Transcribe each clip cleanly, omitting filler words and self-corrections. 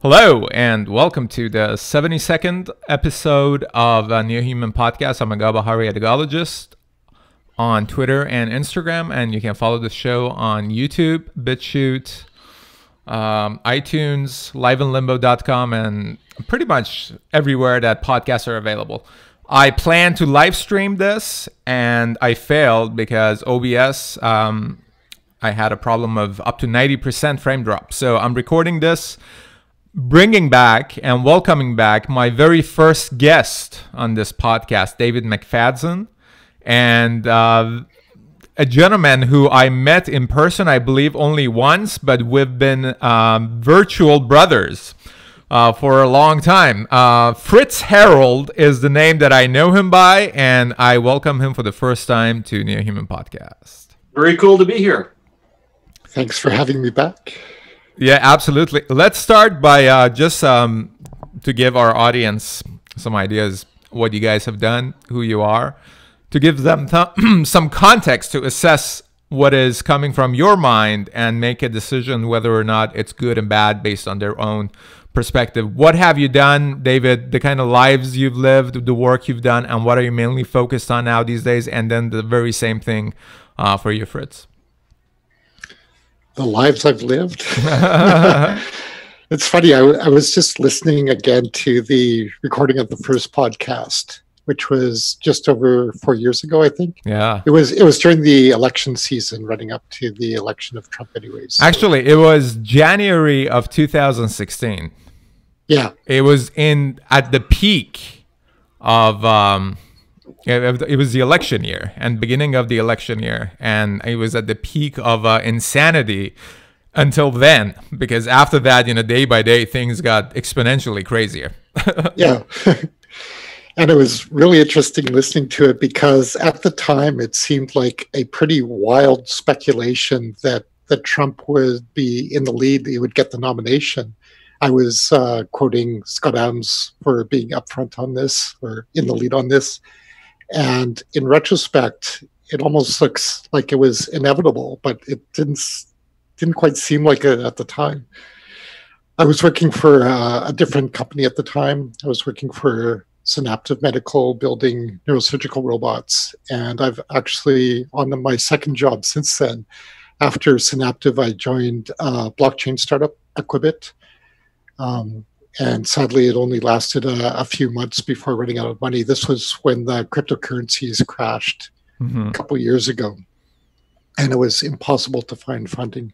Hello and welcome to the 72nd episode of NEOHUMAN podcast. I'm a Gabahari Edagologist on Twitter and Instagram, and you can follow the show on YouTube, BitChute, iTunes, liveinlimbo.com, and pretty much everywhere that podcasts are available. I plan to live stream this, and I failed because OBS, I had a problem of up to 90% frame drop. So I'm recording this, bringing back and welcoming back my very first guest on this podcast, David McFadzean, and a gentleman who I met in person, I believe, only once, but we've been virtual brothers for a long time. Fritz Herold is the name that I know him by, and I welcome him for the first time to NEOHUMAN podcast. Very cool to be here. Thanks for having me back. Yeah, absolutely. Let's start by just to give our audience some ideas what you guys have done, who you are, to give them some context to assess what is coming from your mind and make a decision whether or not it's good and bad based on their own perspective. What have you done, David, the kind of lives you've lived, the work you've done, and what are you mainly focused on now these days? And then the very same thing for you, Fritz. The lives I've lived. It's funny. I was just listening again to the recording of the first podcast, which was just over 4 years ago, I think. Yeah. It was during the election season, running up to the election of Trump, anyways. So. Actually, it was January of 2016. Yeah. It was at the peak of. It was the election year and beginning of the election year, and it was at the peak of insanity until then, because after that, day by day, things got exponentially crazier. Yeah. And it was really interesting listening to it because at the time, it seemed like a pretty wild speculation that Trump would be in the lead, he would get the nomination. I was quoting Scott Adams for being upfront on this, or in the lead on this. And in retrospect, it almost looks like it was inevitable, but it didn't quite seem like it at the time. I was working for a different company at the time. I was working for Synaptive Medical, building neurosurgical robots. And I've actually, on my second job since then, after Synaptive, I joined a blockchain startup, Equibit. And sadly, it only lasted a few months before running out of money. This was when the cryptocurrencies crashed a couple of years ago, and it was impossible to find funding.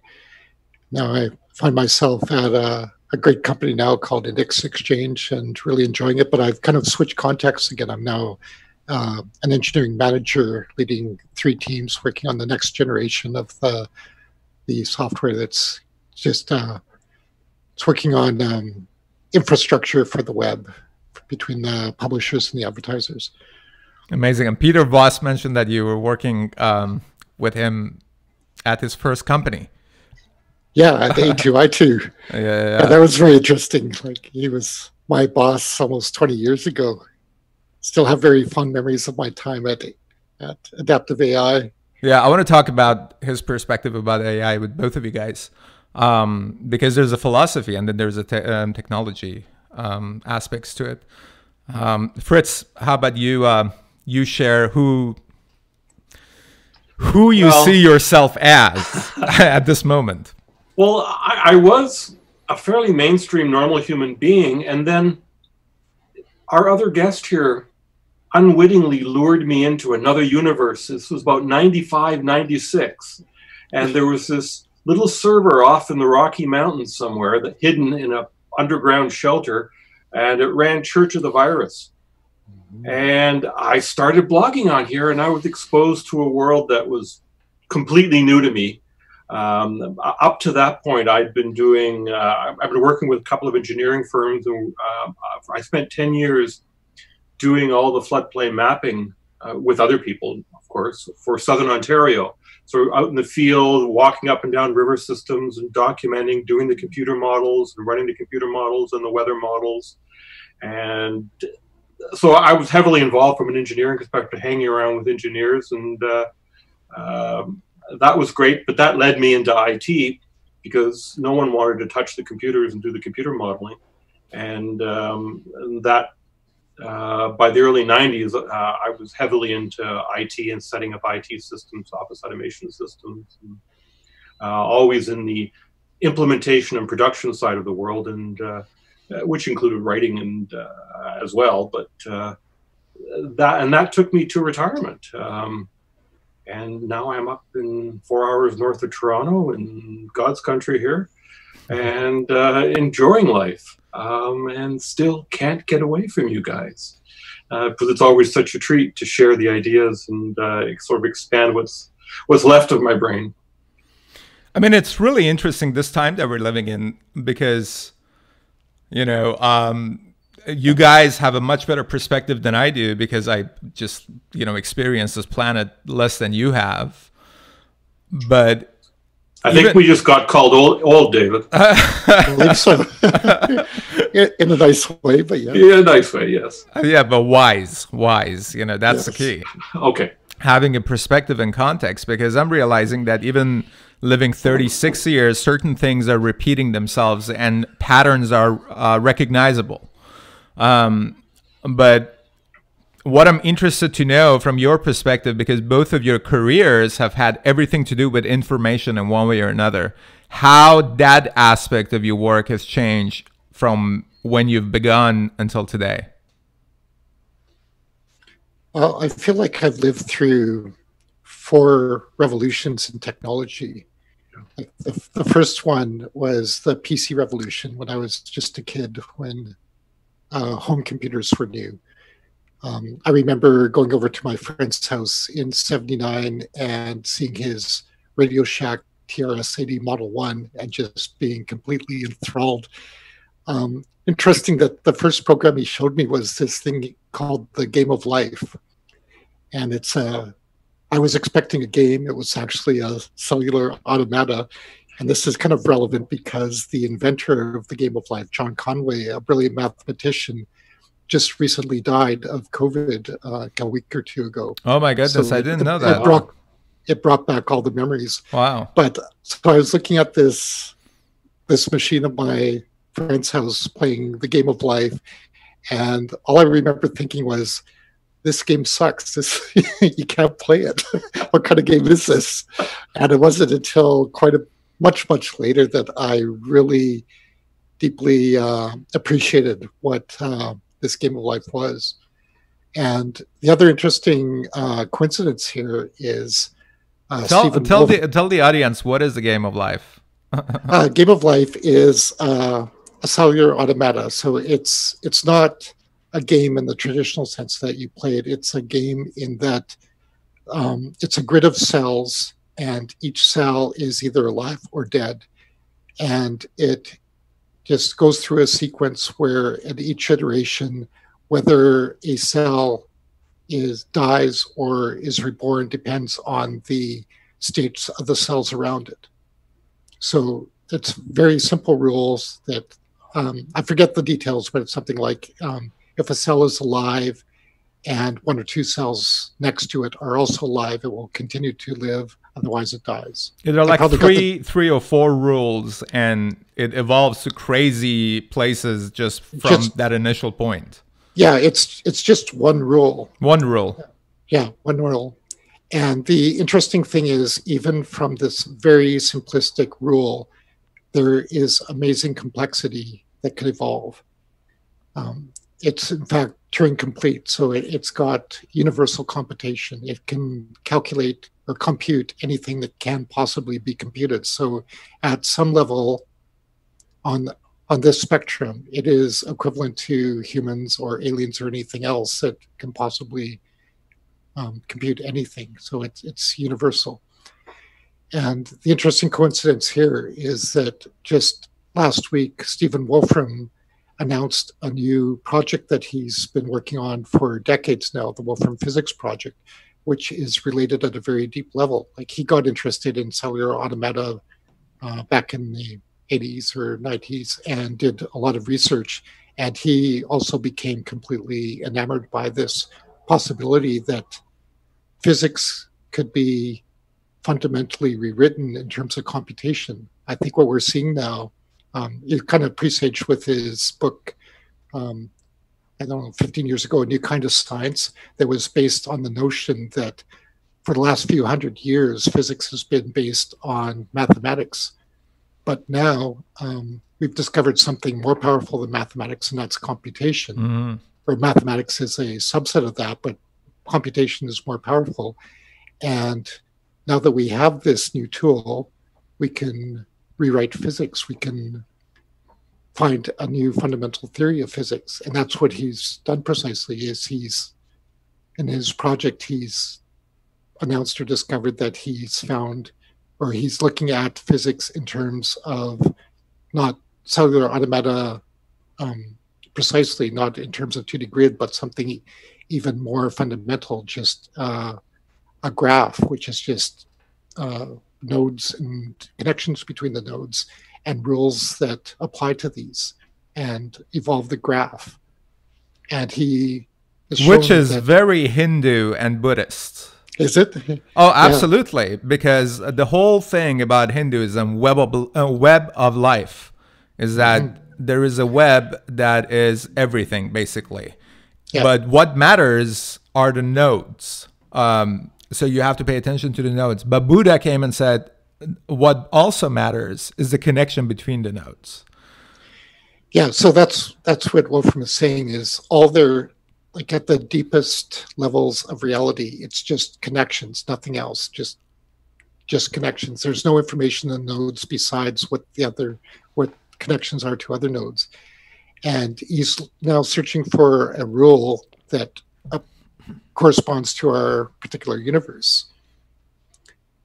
Now I find myself at a great company now called Index Exchange and really enjoying it, but I've kind of switched contexts again. I'm now an engineering manager leading 3 teams working on the next generation of the software that's just it's working on infrastructure for the web between the publishers and the advertisers. Amazing. And Peter Voss mentioned that you were working with him at his first company. Yeah, at A2I2. Yeah. That was very interesting. Like, he was my boss almost 20 years ago. Still have very fond memories of my time at Adaptive AI. Yeah, I want to talk about his perspective about AI with both of you guys. Because there's a philosophy and then there's a technology aspects to it. Fritz, how about you? You share who you see yourself as at this moment. Well, I was a fairly mainstream, normal human being, and then our other guest here unwittingly lured me into another universe. This was about 95, 96, and there was this little server off in the Rocky Mountains somewhere, that hidden in a underground shelter, and it ran Church of the Virus. And I started blogging on here, and I was exposed to a world that was completely new to me. Up to that point, I've been working with a couple of engineering firms, and I spent 10 years doing all the floodplain mapping with other people, of course, for Southern Ontario. So out in the field, walking up and down river systems and documenting, doing the computer models and running the computer models and the weather models. And so I was heavily involved from an engineering perspective, hanging around with engineers, and that was great. But that led me into IT. because no one wanted to touch the computers and do the computer modeling. And that by the early 90s, I was heavily into IT and setting up IT systems, office automation systems, and, always in the implementation and production side of the world, and which included writing and as well. But that took me to retirement. And now I'm up in 4 hours north of Toronto in God's country here, and enjoying life, and still can't get away from you guys, because it's always such a treat to share the ideas and sort of expand what's left of my brain. I mean, it's really interesting this time that we're living in, because, you know, you guys have a much better perspective than I do, because I just, you know, experienced this planet less than you have. But I think we just got called old, David. I believe so. In a nice way, but yeah. Yeah, a nice way, yes. Yeah, but wise, you know, that's the key. Okay. Having a perspective and context, because I'm realizing that even living 36 years, certain things are repeating themselves and patterns are recognizable. But what I'm interested to know from your perspective, because both of your careers have had everything to do with information in one way or another, how that aspect of your work has changed from when you've begun until today. Well, I feel like I've lived through 4 revolutions in technology. Like the first one was the PC revolution when I was just a kid, when home computers were new. I remember going over to my friend's house in '79 and seeing his Radio Shack TRS-80 Model 1 and just being completely enthralled. Interesting that the first program he showed me was this thing called the Game of Life. And it's I was expecting a game. It was actually a cellular automata. And this is kind of relevant because the inventor of the Game of Life, John Conway, a brilliant mathematician, just recently died of COVID a week or 2 ago. Oh my goodness, So I didn't know that. it brought back all the memories. Wow. But so I was looking at this machine at my friend's house playing the Game of Life, and all I remember thinking was, this game sucks. You can't play it. What kind of game is this? And it wasn't until much later that I really deeply appreciated what this Game of Life was. And the other interesting coincidence here is tell the audience, what is the Game of Life? Game of Life is a cellular automata. So it's not a game in the traditional sense that you play it. It's a game in that it's a grid of cells, and each cell is either alive or dead. And it just goes through a sequence where at each iteration, whether a cell dies or is reborn depends on the states of the cells around it. So it's very simple rules that I forget the details, but it's something like if a cell is alive and 1 or 2 cells next to it are also alive, it will continue to live. Otherwise, it dies. Yeah, there are like three or four rules, and it evolves to crazy places just from that initial point. Yeah, it's just one rule. One rule. Yeah, one rule. And the interesting thing is, even from this very simplistic rule, there is amazing complexity that could evolve. It's in fact Turing complete, so it's got universal computation. It can calculate or compute anything that can possibly be computed. So at some level on this spectrum, it is equivalent to humans or aliens or anything else that can possibly compute anything. So it's universal. And the interesting coincidence here is that just last week, Stephen Wolfram announced a new project that he's been working on for decades now, the Wolfram Physics Project, which is related at a very deep level. Like, he got interested in cellular automata back in the 80s or 90s and did a lot of research. And he also became completely enamored by this possibility that physics could be fundamentally rewritten in terms of computation. I think what we're seeing now, it kind of presaged with his book, I don't know, 15 years ago, A New Kind of Science, that was based on the notion that for the last few hundred years, physics has been based on mathematics. But now we've discovered something more powerful than mathematics, and that's computation. Mm-hmm. Or mathematics is a subset of that, but computation is more powerful. And now that we have this new tool, we can rewrite physics. We can find a new fundamental theory of physics. And that's what he's done precisely, is he's, in his project, he's announced or discovered that he's found, or he's looking at physics in terms of not cellular automata precisely, not in terms of 2D grid, but something even more fundamental, just a graph, which is just nodes and connections between the nodes and rules that apply to these, and evolve the graph. And he is which is very Hindu and Buddhist. Is it? Oh, absolutely. Yeah. Because the whole thing about Hinduism, web of life, is that there is a web that is everything, basically. Yeah. But what matters are the nodes. So you have to pay attention to the nodes. But Buddha came and said, what also matters is the connection between the nodes. Yeah, so that's what Wolfram is saying, is all their, like at the deepest levels of reality, it's just connections, nothing else, just connections. There's no information in nodes besides what connections are to other nodes. And he's now searching for a rule that corresponds to our particular universe.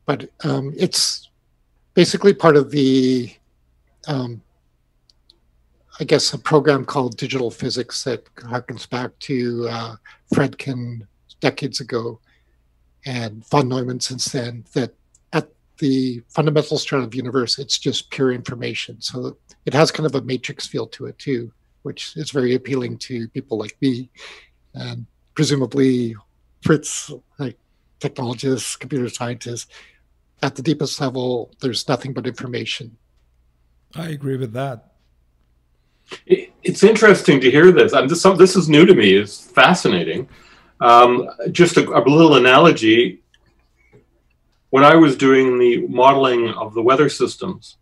But it's basically part of the, I guess, a program called Digital Physics that harkens back to Fredkin decades ago, and von Neumann since then, that at the fundamental strata of the universe, it's just pure information. So it has kind of a matrix feel to it too, which is very appealing to people like me, and presumably Fritz, like technologists, computer scientists. At the deepest level, there's nothing but information. I agree with that. It's interesting to hear this. This is new to me. It's fascinating. Just a little analogy. When I was doing the modeling of the weather systems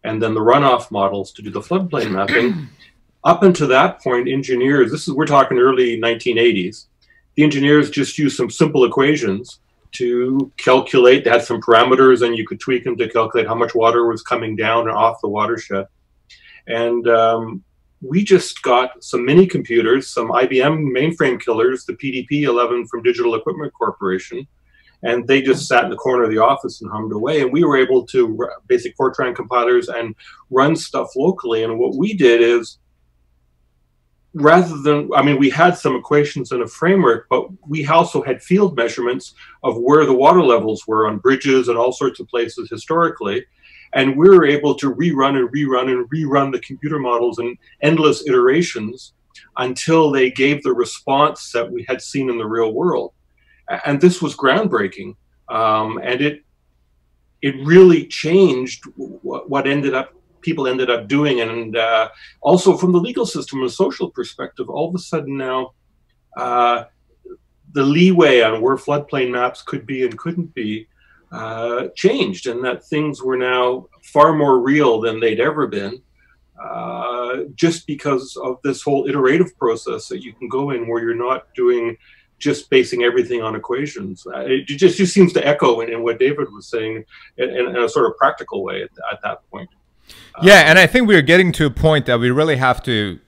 and then the runoff models to do the floodplain mapping, up until that point, engineers, we're talking early 1980s, the engineers just used some simple equations to calculate. They had some parameters, and you could tweak them to calculate how much water was coming down and off the watershed. And we just got some mini computers, some IBM mainframe killers, the PDP-11 from Digital Equipment Corporation, and they just sat in the corner of the office and hummed away. And we were able to basic Fortran compilers and run stuff locally. And what we did is, rather than, I mean, we had some equations in a framework, but we also had field measurements of where the water levels were on bridges and all sorts of places historically. And we were able to rerun and rerun and rerun the computer models in endless iterations until they gave the response that we had seen in the real world. And this was groundbreaking. And it really changed what people ended up doing. And also from the legal system and social perspective, all of a sudden now, the leeway on where floodplain maps could be and couldn't be changed, and that things were now far more real than they'd ever been, just because of this whole iterative process that you can go in where you're not just basing everything on equations. It just seems to echo in what David was saying in a sort of practical way at that point. Yeah, and I think we're getting to a point that we really have to,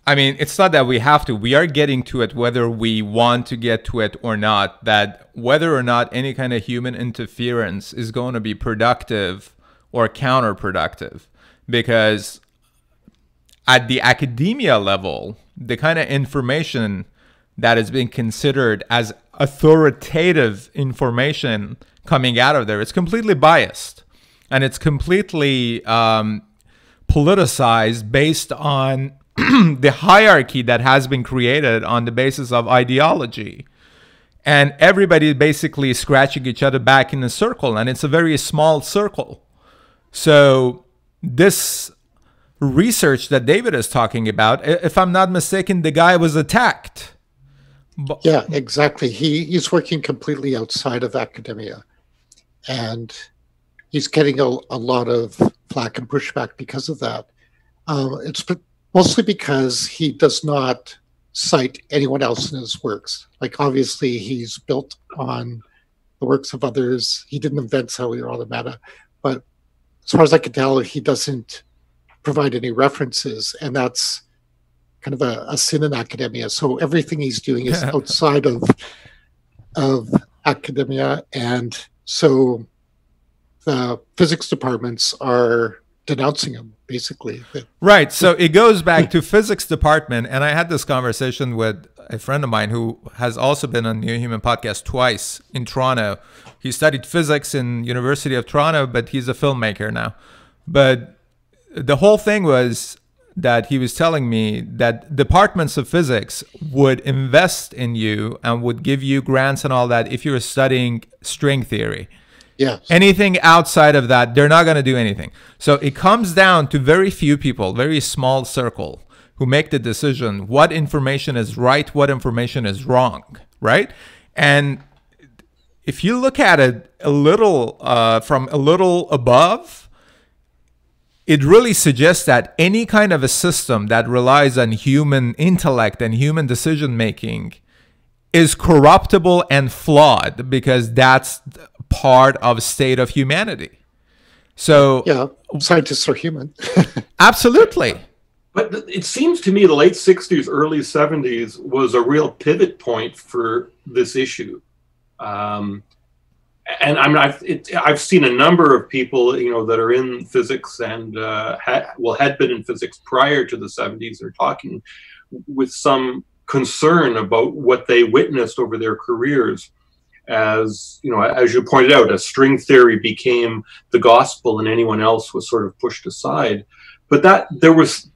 I mean, it's not that we have to, we are getting to it whether we want to get to it or not, that whether or not any kind of human interference is going to be productive or counterproductive. Because at the academia level, the kind of information that is being considered as authoritative information coming out of there, it's completely biased. And it's completely politicized based on the hierarchy that has been created on the basis of ideology. And everybody basically scratching each other back in a circle. And it's a very small circle. So this research that David is talking about, if I'm not mistaken, the guy was attacked. Yeah, exactly. He's working completely outside of academia, and he's getting a lot of flack and pushback because of that. It's mostly because he does not cite anyone else in his works. Like, obviously, he's built on the works of others. He didn't invent cellular automata, but as far as I can tell, he doesn't provide any references, and that's kind of a sin in academia. So everything he's doing is outside of academia, and so the physics departments are denouncing him, basically. Right. So it goes back to physics department, and I had this conversation with a friend of mine who has also been on NEOHUMAN podcast twice in Toronto. He studied physics in University of Toronto, but he's a filmmaker now. But the whole thing was that he was telling me that departments of physics would invest in you and would give you grants and all that if you were studying string theory. Yes. Anything outside of that, they're not going to do anything. So it comes down to very few people, very small circle, who make the decision what information is right, what information is wrong, right? And if you look at it a little from a little above, it really suggests that any kind of a system that relies on human intellect and human decision making is corruptible and flawed, because that's part of a state of humanity. So yeah, scientists are human. Absolutely. But it seems to me the late 60s, early 70s was a real pivot point for this issue. And I've seen a number of people, that are in physics and had been in physics prior to the 70s, are talking with some concern about what they witnessed over their careers. As you pointed out, as string theory became the gospel and anyone else was sort of pushed aside. But that there was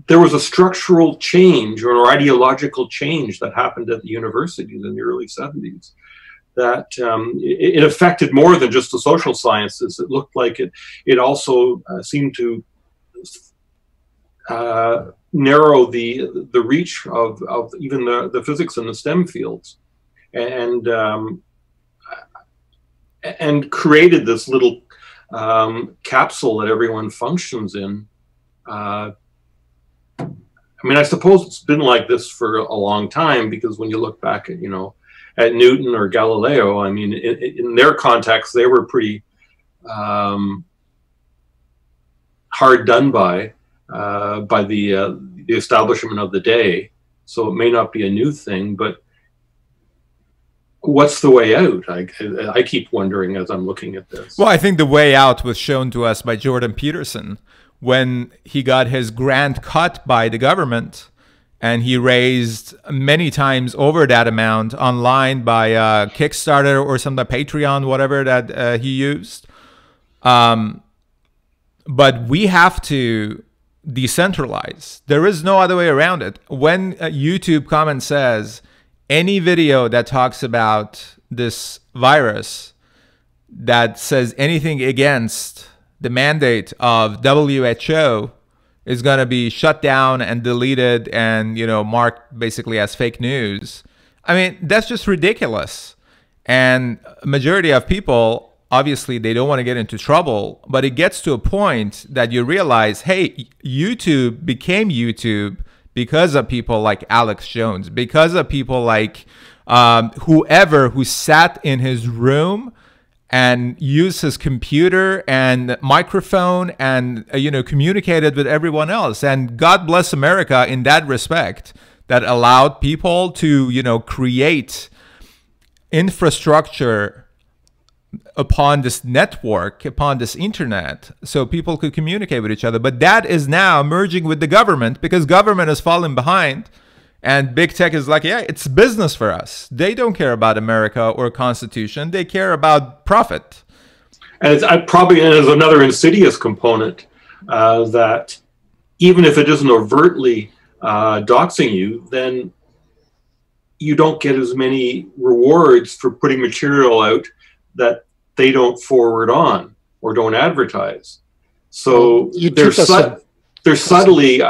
a structural change or ideological change that happened at the universities in the early 70s. That it affected more than just the social sciences. It looked like it also seemed to narrow the reach of even the physics and the STEM fields, and created this little capsule that everyone functions in. I suppose it's been like this for a long time, because when you look back at at Newton or Galileo, in their context, they were pretty hard done by the establishment of the day. So it may not be a new thing, but what's the way out? I keep wondering as I'm looking at this. Well, I think the way out was shown to us by Jordan Peterson when he got his grant cut by the government, and he raised many times over that amount online by Kickstarter or some Patreon, whatever that he used. But we have to decentralize. There is no other way around it. When YouTube comment says any video that talks about this virus that says anything against the mandate of WHO is going to be shut down and deleted and, marked basically as fake news. That's just ridiculous. And a majority of people, obviously, they don't want to get into trouble, but it gets to a point that you realize, hey, YouTube became YouTube because of people like Alex Jones, because of people like whoever who sat in his room and used his computer and microphone and communicated with everyone else. And God bless America in that respect, that allowed people to create infrastructure upon this network, upon this internet, so people could communicate with each other. But that is now merging with the government, because government is falling behind. And big tech is like, yeah, it's business for us. They don't care about America or Constitution. They care about profit. And it's probably there's another insidious component that even if it isn't overtly doxing you, then you don't get as many rewards for putting material out that they don't forward on or don't advertise. So YouTube they're subtly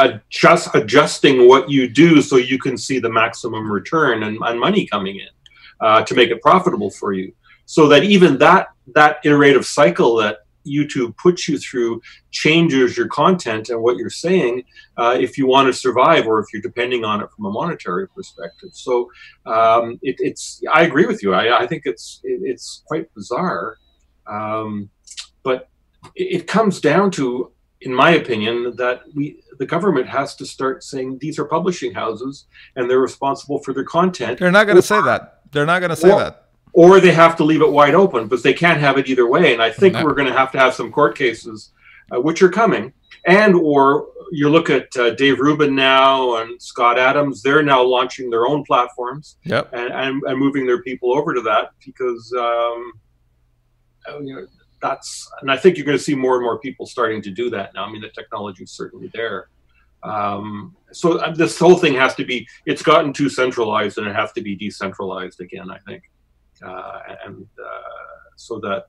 adjusting what you do so you can see the maximum return and money coming in to make it profitable for you. So that even that iterative cycle that YouTube puts you through changes your content and what you're saying if you want to survive or if you're depending on it from a monetary perspective. So I agree with you. I think it's quite bizarre, but it comes down to, in my opinion, that the government has to start saying these are publishing houses and they're responsible for their content. They're not going to say that. They're not going to say that. Or they have to leave it wide open, but they can't have it either way. And I think we're going to have some court cases, which are coming. Or you look at Dave Rubin now and Scott Adams, they're now launching their own platforms and moving their people over to that because, and I think you're going to see more and more people starting to do that now. I mean, the technology is certainly there. So this whole thing has to be, it's gotten too centralized and it has to be decentralized again, I think. So that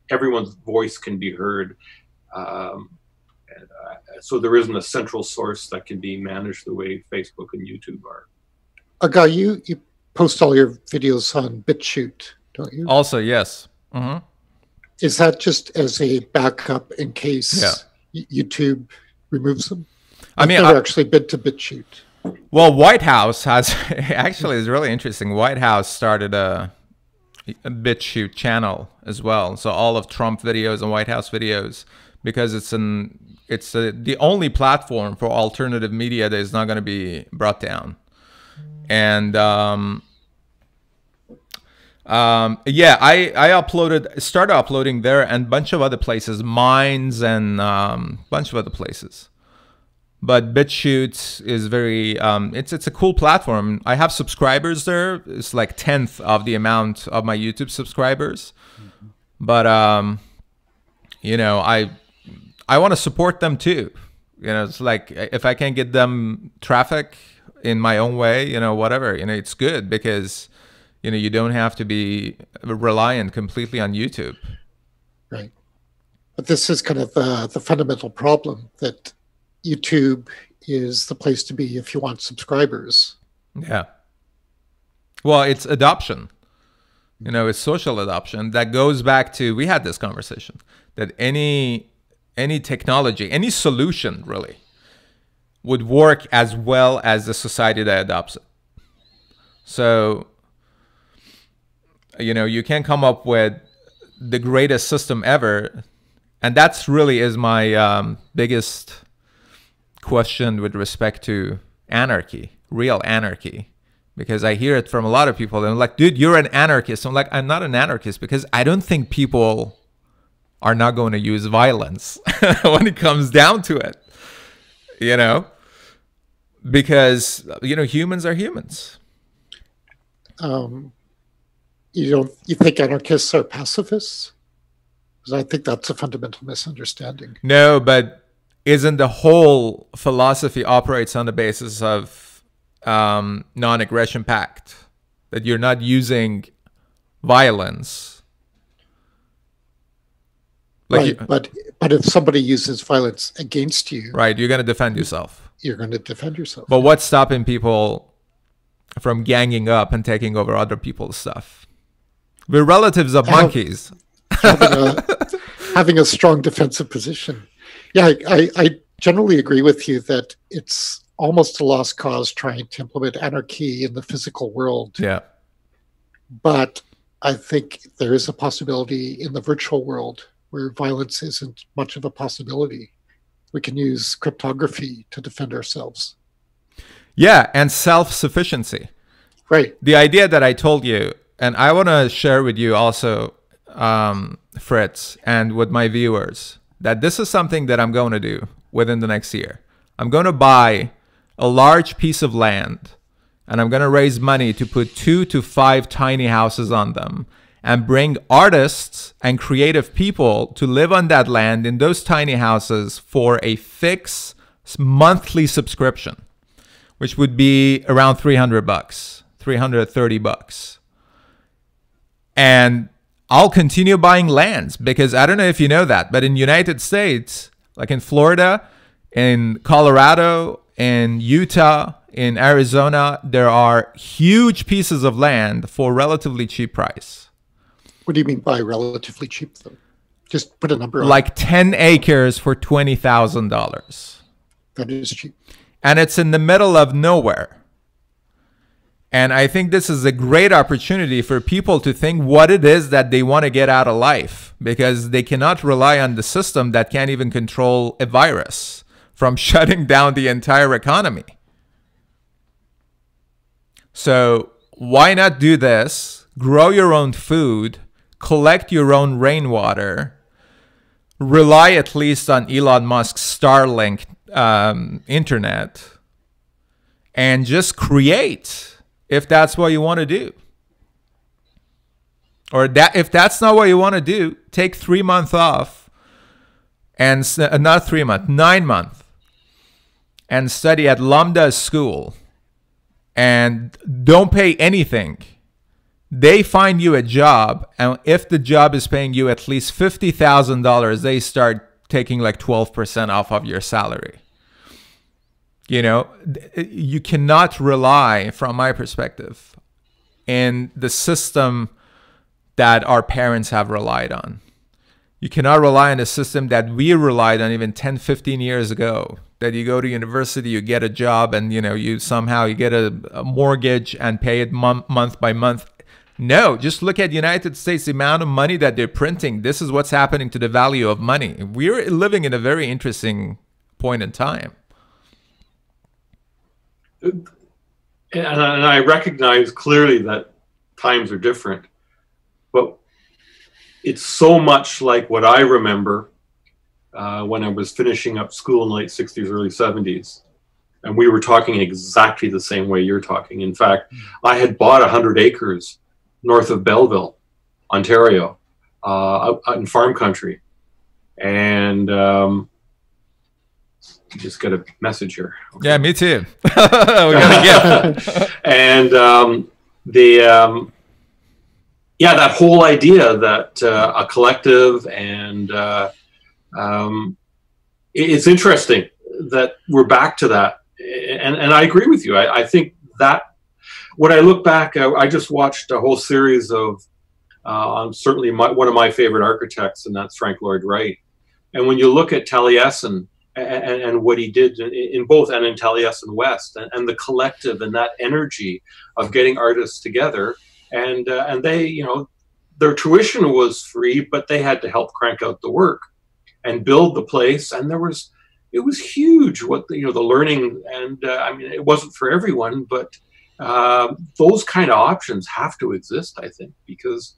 everyone's voice can be heard. So there isn't a central source that can be managed the way Facebook and YouTube are. Guy, you post all your videos on BitChute, don't you? Also, yes. Mm-hmm. Is that just as a backup in case YouTube removes them? I've never actually been to BitChute. Well, White House has actually, it's really interesting. White House started a BitChute channel as well. So all of Trump videos and White House videos, because it's the only platform for alternative media that is not going to be brought down. And I started uploading there and a bunch of other places, Minds and bunch of other places. But BitChute is very, it's a cool platform. I have subscribers there. It's like 1/10 of the amount of my YouTube subscribers. Mm-hmm. But, you know, I want to support them too. You know, it's like if I can get them traffic in my own way, you know, whatever, you know, it's good because, you know, you don't have to be reliant completely on YouTube. Right. But this is kind of the fundamental problem that YouTube is the place to be if you want subscribers. Yeah. Well, it's adoption. You know, it's social adoption. That goes back to, we had this conversation, that any technology, any solution really, would work as well as the society that adopts it. So, you know, you can come up with the greatest system ever. And that's really is my biggest question with respect to anarchy, real anarchy, because I hear it from a lot of people. They're like, dude, you're an anarchist. I'm like, I'm not an anarchist because I don't think people are not going to use violence when it comes down to it, you know, because, you know, humans are humans. You think anarchists are pacifists? Because I think that's a fundamental misunderstanding. No, but isn't the whole philosophy operates on the basis of non-aggression pact, that you're not using violence? Like right, but if somebody uses violence against you, right, you're going to defend yourself. You're going to defend yourself. But what's stopping people from ganging up and taking over other people's stuff? We're relatives of monkeys. Having a strong defensive position. Yeah, I generally agree with you that it's almost a lost cause trying to implement anarchy in the physical world. Yeah. But I think there is a possibility in the virtual world where violence isn't much of a possibility. We can use cryptography to defend ourselves. Yeah, and self-sufficiency. Right. The idea that I told you, and I want to share with you also, Fritz, and with my viewers, that this is something that I'm going to do within the next year. I'm going to buy a large piece of land, and I'm going to raise money to put 2 to 5 tiny houses on them and bring artists and creative people to live on that land in those tiny houses for a fixed monthly subscription, which would be around $300, $330. And I'll continue buying lands, because I don't know if you know that, but in United States, like in Florida, in Colorado, in Utah, in Arizona, there are huge pieces of land for relatively cheap price. What do you mean by relatively cheap, though? Just put a number on it. Like 10 acres for $20,000. That is cheap. And it's in the middle of nowhere. And I think this is a great opportunity for people to think what it is that they want to get out of life, because they cannot rely on the system that can't even control a virus from shutting down the entire economy. So why not do this? Grow your own food, collect your own rainwater, rely at least on Elon Musk's Starlink internet, and just create, if that's what you want to do. Or that if that's not what you want to do, take 3 months off, and not 3 months, 9 months, and study at Lambda School, and don't pay anything. They find you a job, and if the job is paying you at least $50,000, they start taking like 12% off of your salary. You know, you cannot rely, from my perspective, in the system that our parents have relied on. You cannot rely on a system that we relied on even 10, 15 years ago, that you go to university, you get a job, and you know, you get a mortgage and pay it month by month. No, just look at the United States, the amount of money that they're printing. This is what's happening to the value of money. We're living in a very interesting point in time. And I recognize clearly that times are different, but it's so much like what I remember when I was finishing up school in the late 60s, early 70s. And we were talking exactly the same way you're talking. In fact, I had bought 100 acres north of Belleville, Ontario, out in farm country. And you just got a message here. Okay. Yeah, me too. We got a gift. And that whole idea that a collective, and it's interesting that we're back to that. And I agree with you. I think that when I look back, I just watched a whole series of certainly one of my favorite architects, and that's Frank Lloyd Wright. And when you look at Taliesin and what he did in both, and in Taliesin West, and the collective, and that energy of getting artists together, and they, you know, their tuition was free, but they had to help crank out the work and build the place. And it was huge what the learning, and I mean, it wasn't for everyone, but those kind of options have to exist, I think, because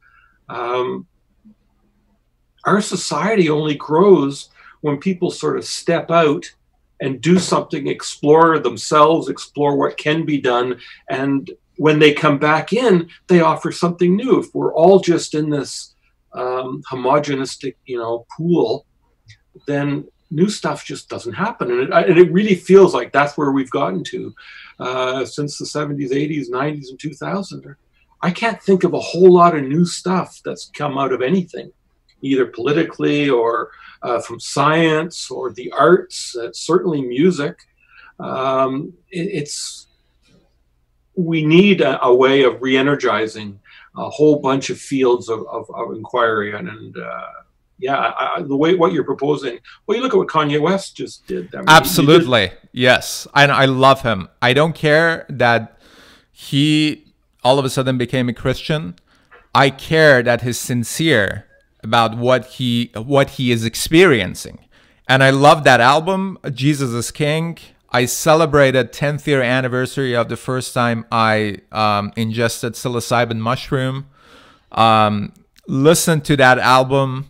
our society only grows when people sort of step out and do something, explore themselves, explore what can be done. And when they come back in, they offer something new. If we're all just in this homogenistic, pool, then new stuff just doesn't happen. And it really feels like that's where we've gotten to since the 70s, 80s, 90s, and 2000. I can't think of a whole lot of new stuff that's come out of anything, either politically or from science or the arts, certainly music. We need a way of re-energizing a whole bunch of fields of inquiry. The way what you're proposing, well, you look at what Kanye West just did. I mean, absolutely, yes. And I love him. I don't care that he all of a sudden became a Christian. I care that he's sincere about what he is experiencing. And I love that album, Jesus is King. I celebrated 10th year anniversary of the first time I ingested psilocybin mushroom. Listened to that album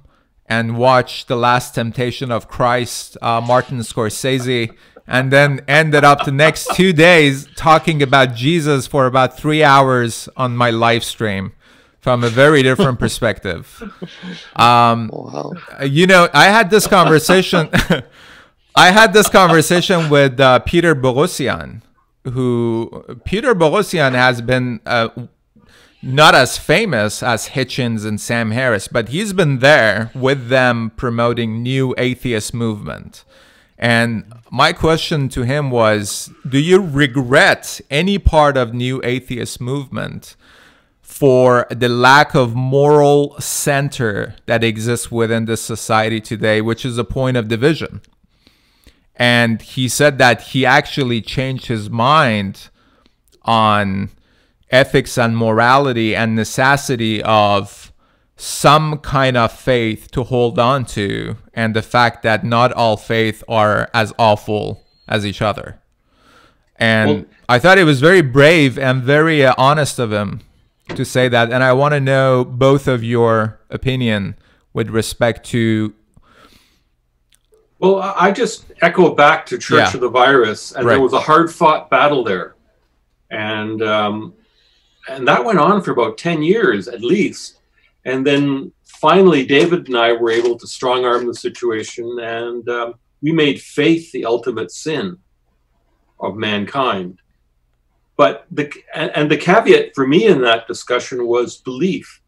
and watched The Last Temptation of Christ, Martin Scorsese, and then ended up the next 2 days talking about Jesus for about 3 hours on my live stream from a very different perspective. Wow. I had this conversation. I had this conversation with Peter Borussian, Peter Borussian has been, not as famous as Hitchens and Sam Harris, but he's been there with them promoting new atheist movement. And my question to him was, do you regret any part of new atheist movement for the lack of moral center that exists within this society today, which is a point of division? And he said that he actually changed his mind on ethics and morality and necessity of some kind of faith to hold on to, and the fact that not all faiths are as awful as each other. And I thought it was very brave and very honest of him to say that. And I want to know both of your opinion with respect to. Well, I just echo back to Church of the Virus, and there was a hard-fought battle there, and that went on for about 10 years at least, and then finally David and I were able to strong-arm the situation, and we made faith the ultimate sin of mankind. But the caveat for me in that discussion was belief.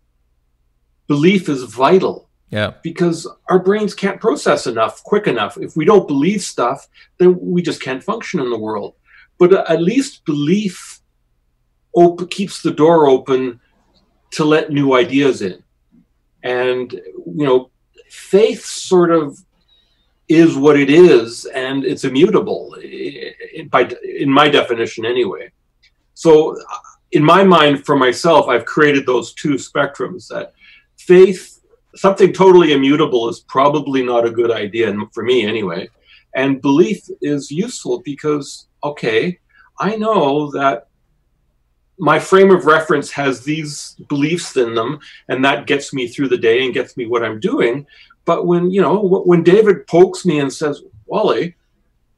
Belief is vital. Yeah. Because our brains can't process enough, quick enough. If we don't believe stuff, then we just can't function in the world. But at least belief keeps the door open to let new ideas in. And, you know, faith sort of is what it is, and it's immutable, in my definition anyway. So in my mind, for myself, I've created those two spectrums, that faith, something totally immutable, is probably not a good idea, for me anyway. And belief is useful because, okay, I know that my frame of reference has these beliefs in them, and that gets me through the day and gets me what I'm doing. But when, you know, when David pokes me and says, Wally,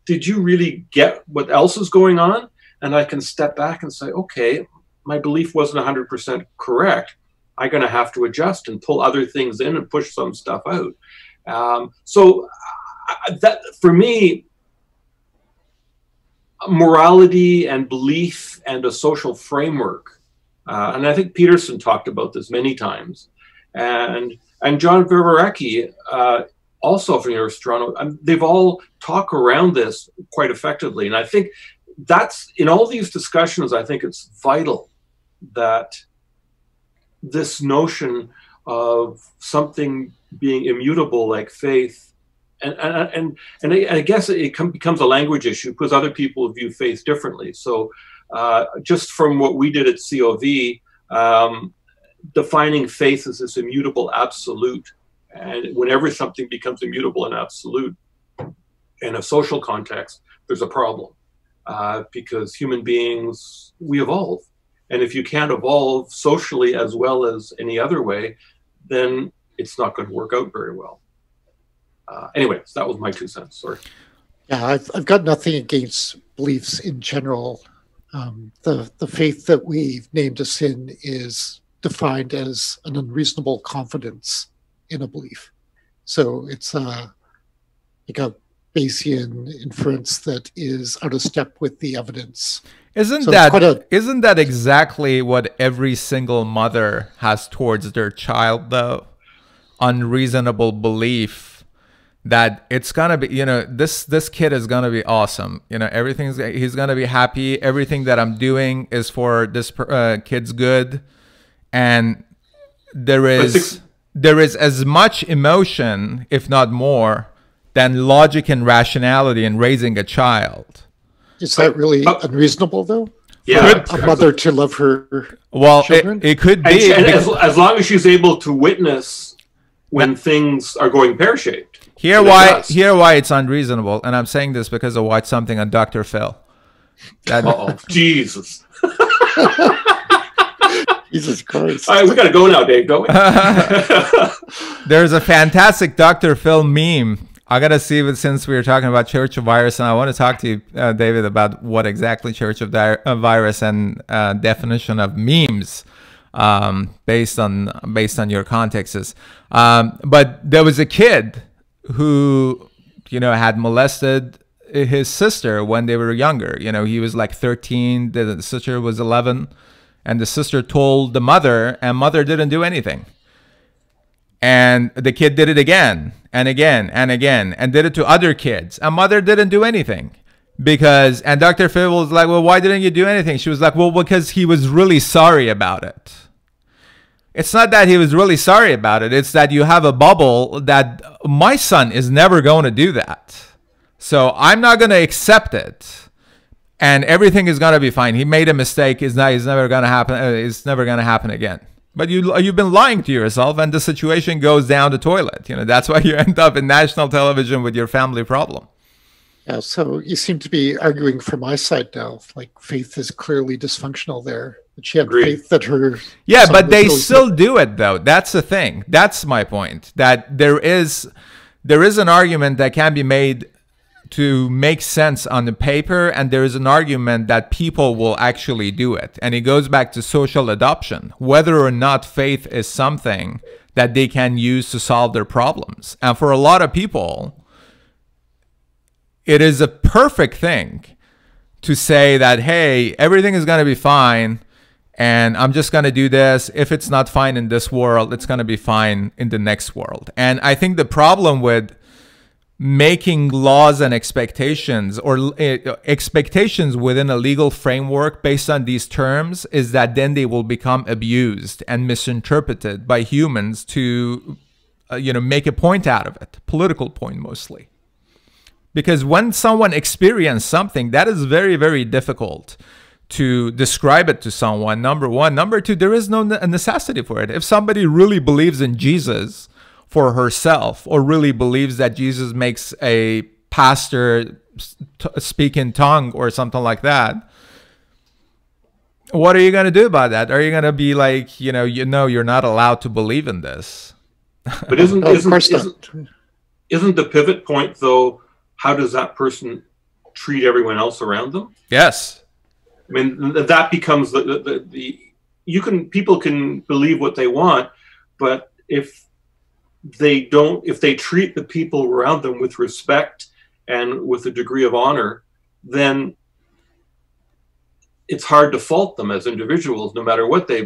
did you really get what else is going on? And I can step back and say, okay, my belief wasn't 100% correct. I'm going to have to adjust and pull other things in and push some stuff out. So that, for me, morality and belief and a social framework, and I think Peterson talked about this many times, and John Vivarecki, also from University of Toronto, they've all talked around this quite effectively. And I think that's, in all these discussions, I think it's vital that this notion of something being immutable like faith, and I guess it becomes a language issue because other people view faith differently. So just from what we did at COV, defining faith as this immutable absolute, and whenever something becomes immutable and absolute in a social context, there's a problem, because human beings, we evolve. And if you can't evolve socially as well as any other way, then it's not going to work out very well. Anyway, so that was my 2 cents. Sorry. Yeah, I've got nothing against beliefs in general. The faith that we've named a sin is defined as an unreasonable confidence in a belief. So it's like a Bayesian inference that is out of step with the evidence. Isn't that exactly what every single mother has towards their child, though? Unreasonable belief that it's gonna be, you know, this kid is gonna be awesome. You know, he's gonna be happy. Everything that I'm doing is for this kid's good, and there is as much emotion, if not more, than logic and rationality in raising a child. Is that really unreasonable, though? Yeah, for a mother to love her children? It could be. And as long as she's able to witness when things are going pear-shaped. Here why it's unreasonable, and I'm saying this because I watched something on Dr. Phil. Uh-oh, Jesus. Jesus Christ. All right, we got to go now, Dave, don't we? There's a fantastic Dr. Phil meme. I got to see it, since we were talking about Church of Virus, and I want to talk to you, David, about what exactly Church of Virus and definition of memes based on your context is. But there was a kid who, you know, had molested his sister when they were younger. You know, he was like 13, the sister was 11. And the sister told the mother, and mother didn't do anything. And the kid did it again and again and again, and did it to other kids. And mother didn't do anything. And Dr. Phil was like, well, why didn't you do anything? She was like, well, because he was really sorry about it. It's not that he was really sorry about it. It's that you have a bubble that my son is never going to do that. So I'm not going to accept it. And everything is going to be fine. He made a mistake. It's never going to happen. It's never going to happen again. But you've been lying to yourself, and the situation goes down the toilet. That's why you end up in national television with your family problem. Yeah, so you seem to be arguing for my side now. Like, faith is clearly dysfunctional there. But she had faith that her... Yeah, but they still do it, though. That's the thing. That's my point. That there is an argument that can be made to make sense on the paper, and there is an argument that people will actually do it. And it goes back to social adoption, whether or not faith is something that they can use to solve their problems. And for a lot of people, it is a perfect thing to say that, hey, everything is going to be fine, and I'm just going to do this. If it's not fine in this world, it's going to be fine in the next world. And I think the problem with making laws and expectations, or expectations within a legal framework based on these terms, is that then they will become abused and misinterpreted by humans to make a point out of it, political point mostly. Because when someone experiences something, that is very, very difficult to describe it to someone, number one. Number two, there is no necessity for it. If somebody really believes in Jesus for herself, or really believes that Jesus makes a pastor speak in tongue or something like that, what are you going to do about that? Are you going to be like, you're not allowed to believe in this? But isn't the pivot point, though, how does that person treat everyone else around them? Yes. I mean, that becomes people can believe what they want, but if they treat the people around them with respect and with a degree of honor, then it's hard to fault them as individuals, no matter what they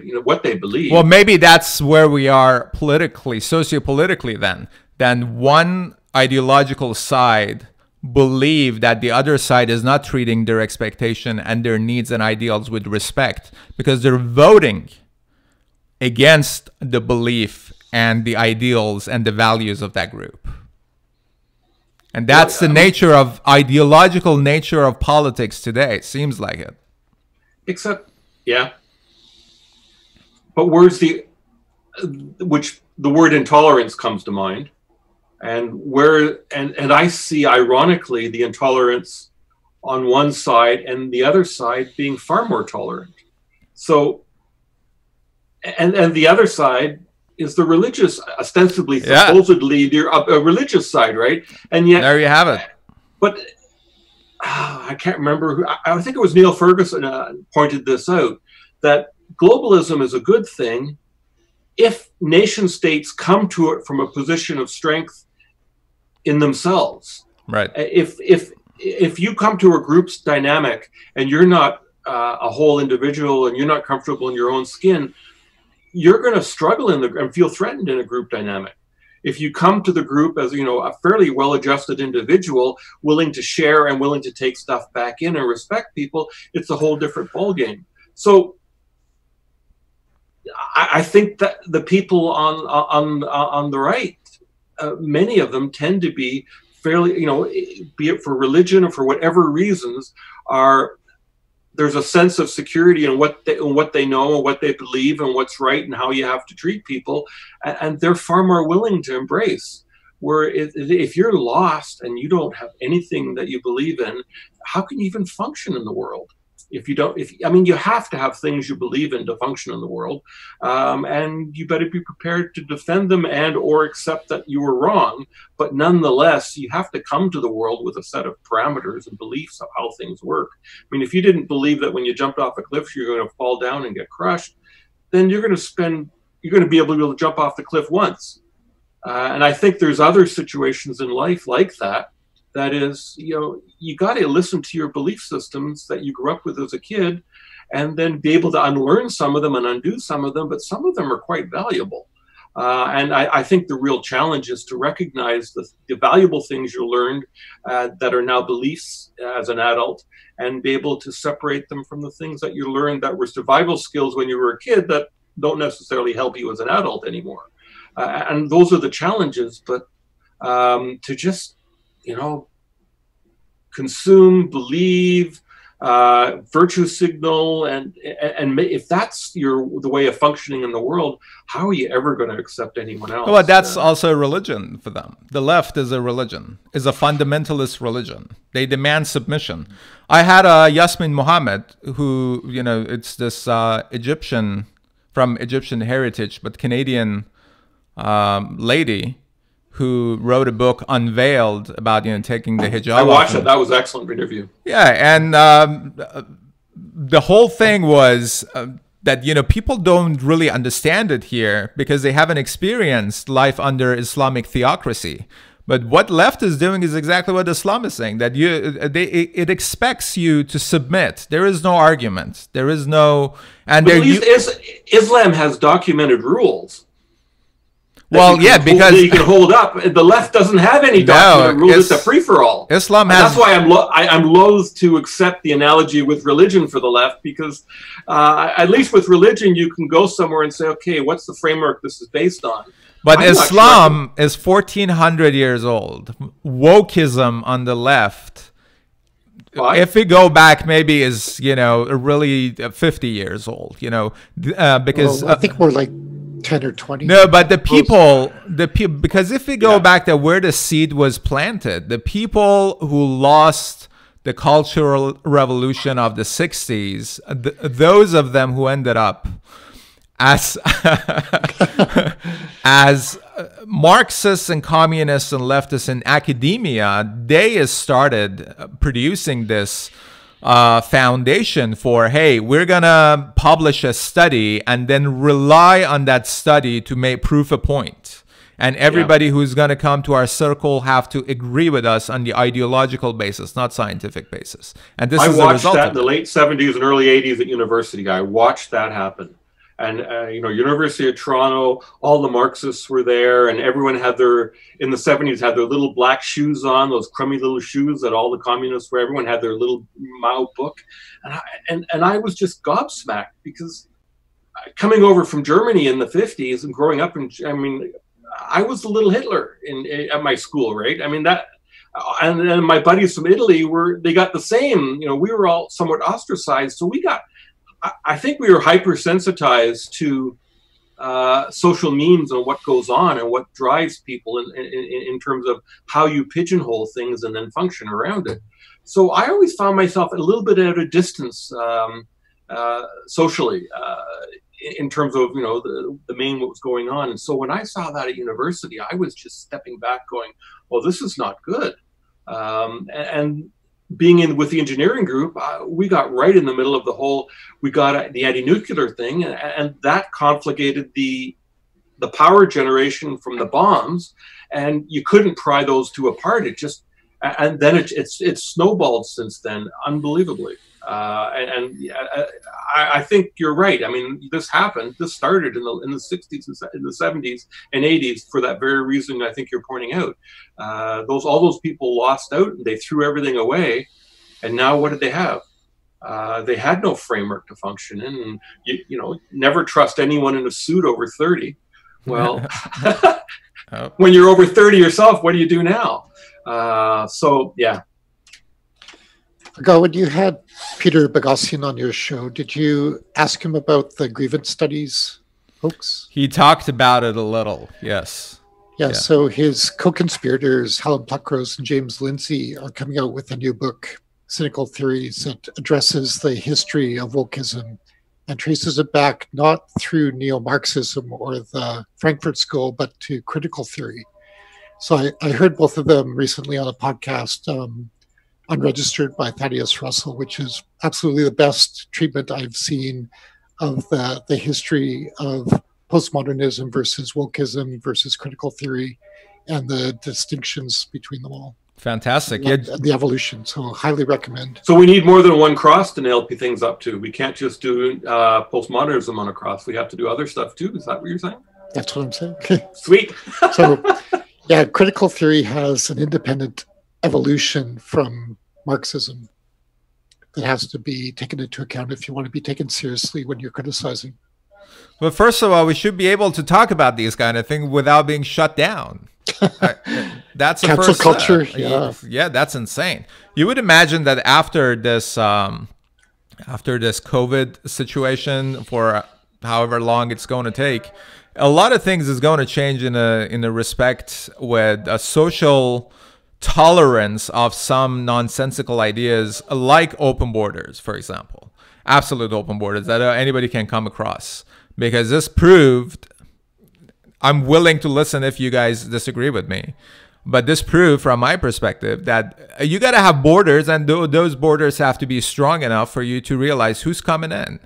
believe. Well, maybe that's where we are politically, sociopolitically then one ideological side believe that the other side is not treating their expectation and their needs and ideals with respect, because they're voting against the belief and the ideals and the values of that group. And that's the ideological nature of politics today. It seems like it. Except, yeah. But the word intolerance comes to mind. And I see, ironically, the intolerance on one side and the other side being far more tolerant. So, and the other side is the religious, ostensibly, supposedly, a religious side, right? And yet, there you have it. But I can't remember who. I think it was Neil Ferguson pointed this out, that globalism is a good thing if nation states come to it from a position of strength in themselves. Right. If you come to a group's dynamic and you're not a whole individual and you're not comfortable in your own skin, you're going to struggle and feel threatened in a group dynamic. If you come to the group as a fairly well-adjusted individual, willing to share and willing to take stuff back in and respect people, it's a whole different ballgame. So I think that the people on the right, many of them tend to be fairly, be it for religion or for whatever reasons, there's a sense of security in what they know and what they believe and what's right and how you have to treat people, and they're far more willing to embrace. Where if you're lost and you don't have anything that you believe in, how can you even function in the world? You have to have things you believe in to function in the world, and you better be prepared to defend them and or accept that you were wrong. But nonetheless, you have to come to the world with a set of parameters and beliefs of how things work. I mean, if you didn't believe that when you jumped off a cliff you're going to fall down and get crushed, then you're going to be able to jump off the cliff once. And I think there's other situations in life like that, That is, you got to listen to your belief systems that you grew up with as a kid, and then be able to unlearn some of them and undo some of them, but some of them are quite valuable. And I think the real challenge is to recognize the valuable things you learned that are now beliefs as an adult, and be able to separate them from the things that you learned that were survival skills when you were a kid that don't necessarily help you as an adult anymore. And those are the challenges, but to just, consume, believe, virtue signal, and if that's the way of functioning in the world, how are you ever going to accept anyone else? Well, that's also a religion for them. The left is a religion, is a fundamentalist religion. They demand submission. I had Yasmin Mohammed, who, it's this Egyptian, from Egyptian heritage, but Canadian lady, who wrote a book, Unveiled, about taking the hijab. I watched it. That was an excellent interview. Yeah, and the whole thing was that people don't really understand it here because they haven't experienced life under Islamic theocracy. But what left is doing is exactly what Islam is saying, that it expects you to submit. There is no argument. There is no... And but at least Islam has documented rules. Well, yeah, because you can hold up. The left doesn't have any documented rules. It's a free-for-all. Islam has. That's why I'm loath to accept the analogy with religion for the left, because at least with religion you can go somewhere and say, okay, what's the framework this is based on? But Islam is 1,400 years old. Wokeism on the left, if we go back, maybe is really 50 years old. Because I think we're like 10 or 20. No, but the people, because if we go back to where the seed was planted, the people who lost the Cultural Revolution of the 60s, those of them who ended up as as Marxists and communists and leftists in academia, they started producing this foundation for, hey, we're gonna publish a study and then rely on that study to make proof a point, and everybody who's gonna come to our circle have to agree with us on the ideological basis, not scientific basis. And this is the result. I watched that in the late 70s and early 80s at university. I watched that happen. And, University of Toronto, all the Marxists were there, and everyone had in the 70s, had their little black shoes on, those crummy little shoes that all the communists wear. Everyone had their little Mao book. And I was just gobsmacked, because coming over from Germany in the 50s and growing up I was the little Hitler at my school, right? And then my buddies from Italy they got the same, we were all somewhat ostracized. So I think we were hypersensitized to social memes and what goes on and what drives people in terms of how you pigeonhole things and then function around it. So I always found myself a little bit at a distance socially in terms of the main what was going on. And so when I saw that at university, I was just stepping back, going, "Well, this is not good." And being with the engineering group, we got right in the middle of we got the anti-nuclear thing, and that conflagrated the power generation from the bombs, and you couldn't pry those two apart. And then it's snowballed since then, unbelievably. I think you're right. This happened. This started in the 60s and in the 70s and 80s for that very reason I think you're pointing out. All those people lost out, and they threw everything away. And now what did they have? They had no framework to function in. And never trust anyone in a suit over 30. Well, when you're over 30 yourself, what do you do now? So yeah. Ago, when you had Peter McFadzean on your show, did you ask him about the grievance studies hoax? He talked about it a little, yes. Yeah, so his co-conspirators, Helen Pluckrose and James Lindsay, are coming out with a new book, Cynical Theories, that addresses the history of wokeism and traces it back not through neo-Marxism or the Frankfurt School, but to critical theory. So I heard both of them recently on a podcast, Unregistered by Thaddeus Russell, which is absolutely the best treatment I've seen of the history of postmodernism versus wokeism versus critical theory and the distinctions between them all. Fantastic. Yeah. The evolution. So highly recommend. So we need more than one cross to nail things up to. We can't just do postmodernism on a cross. We have to do other stuff too. Is that what you're saying? That's what I'm saying. Sweet. So, yeah, critical theory has an independent evolution from Marxism that has to be taken into account if you want to be taken seriously when you're criticizing. But first of all, we should be able to talk about these kind of things without being shut down. That's the cancel first culture. Yeah, that's insane. You would imagine that after this COVID situation, for however long it's going to take, a lot of things is going to change in a respect with a social tolerance of some nonsensical ideas like open borders, for example, absolute open borders that anybody can come across, because this proved. I'm willing to listen if you guys disagree with me, but this proved from my perspective that you got to have borders, and those borders have to be strong enough for you to realize who's coming in.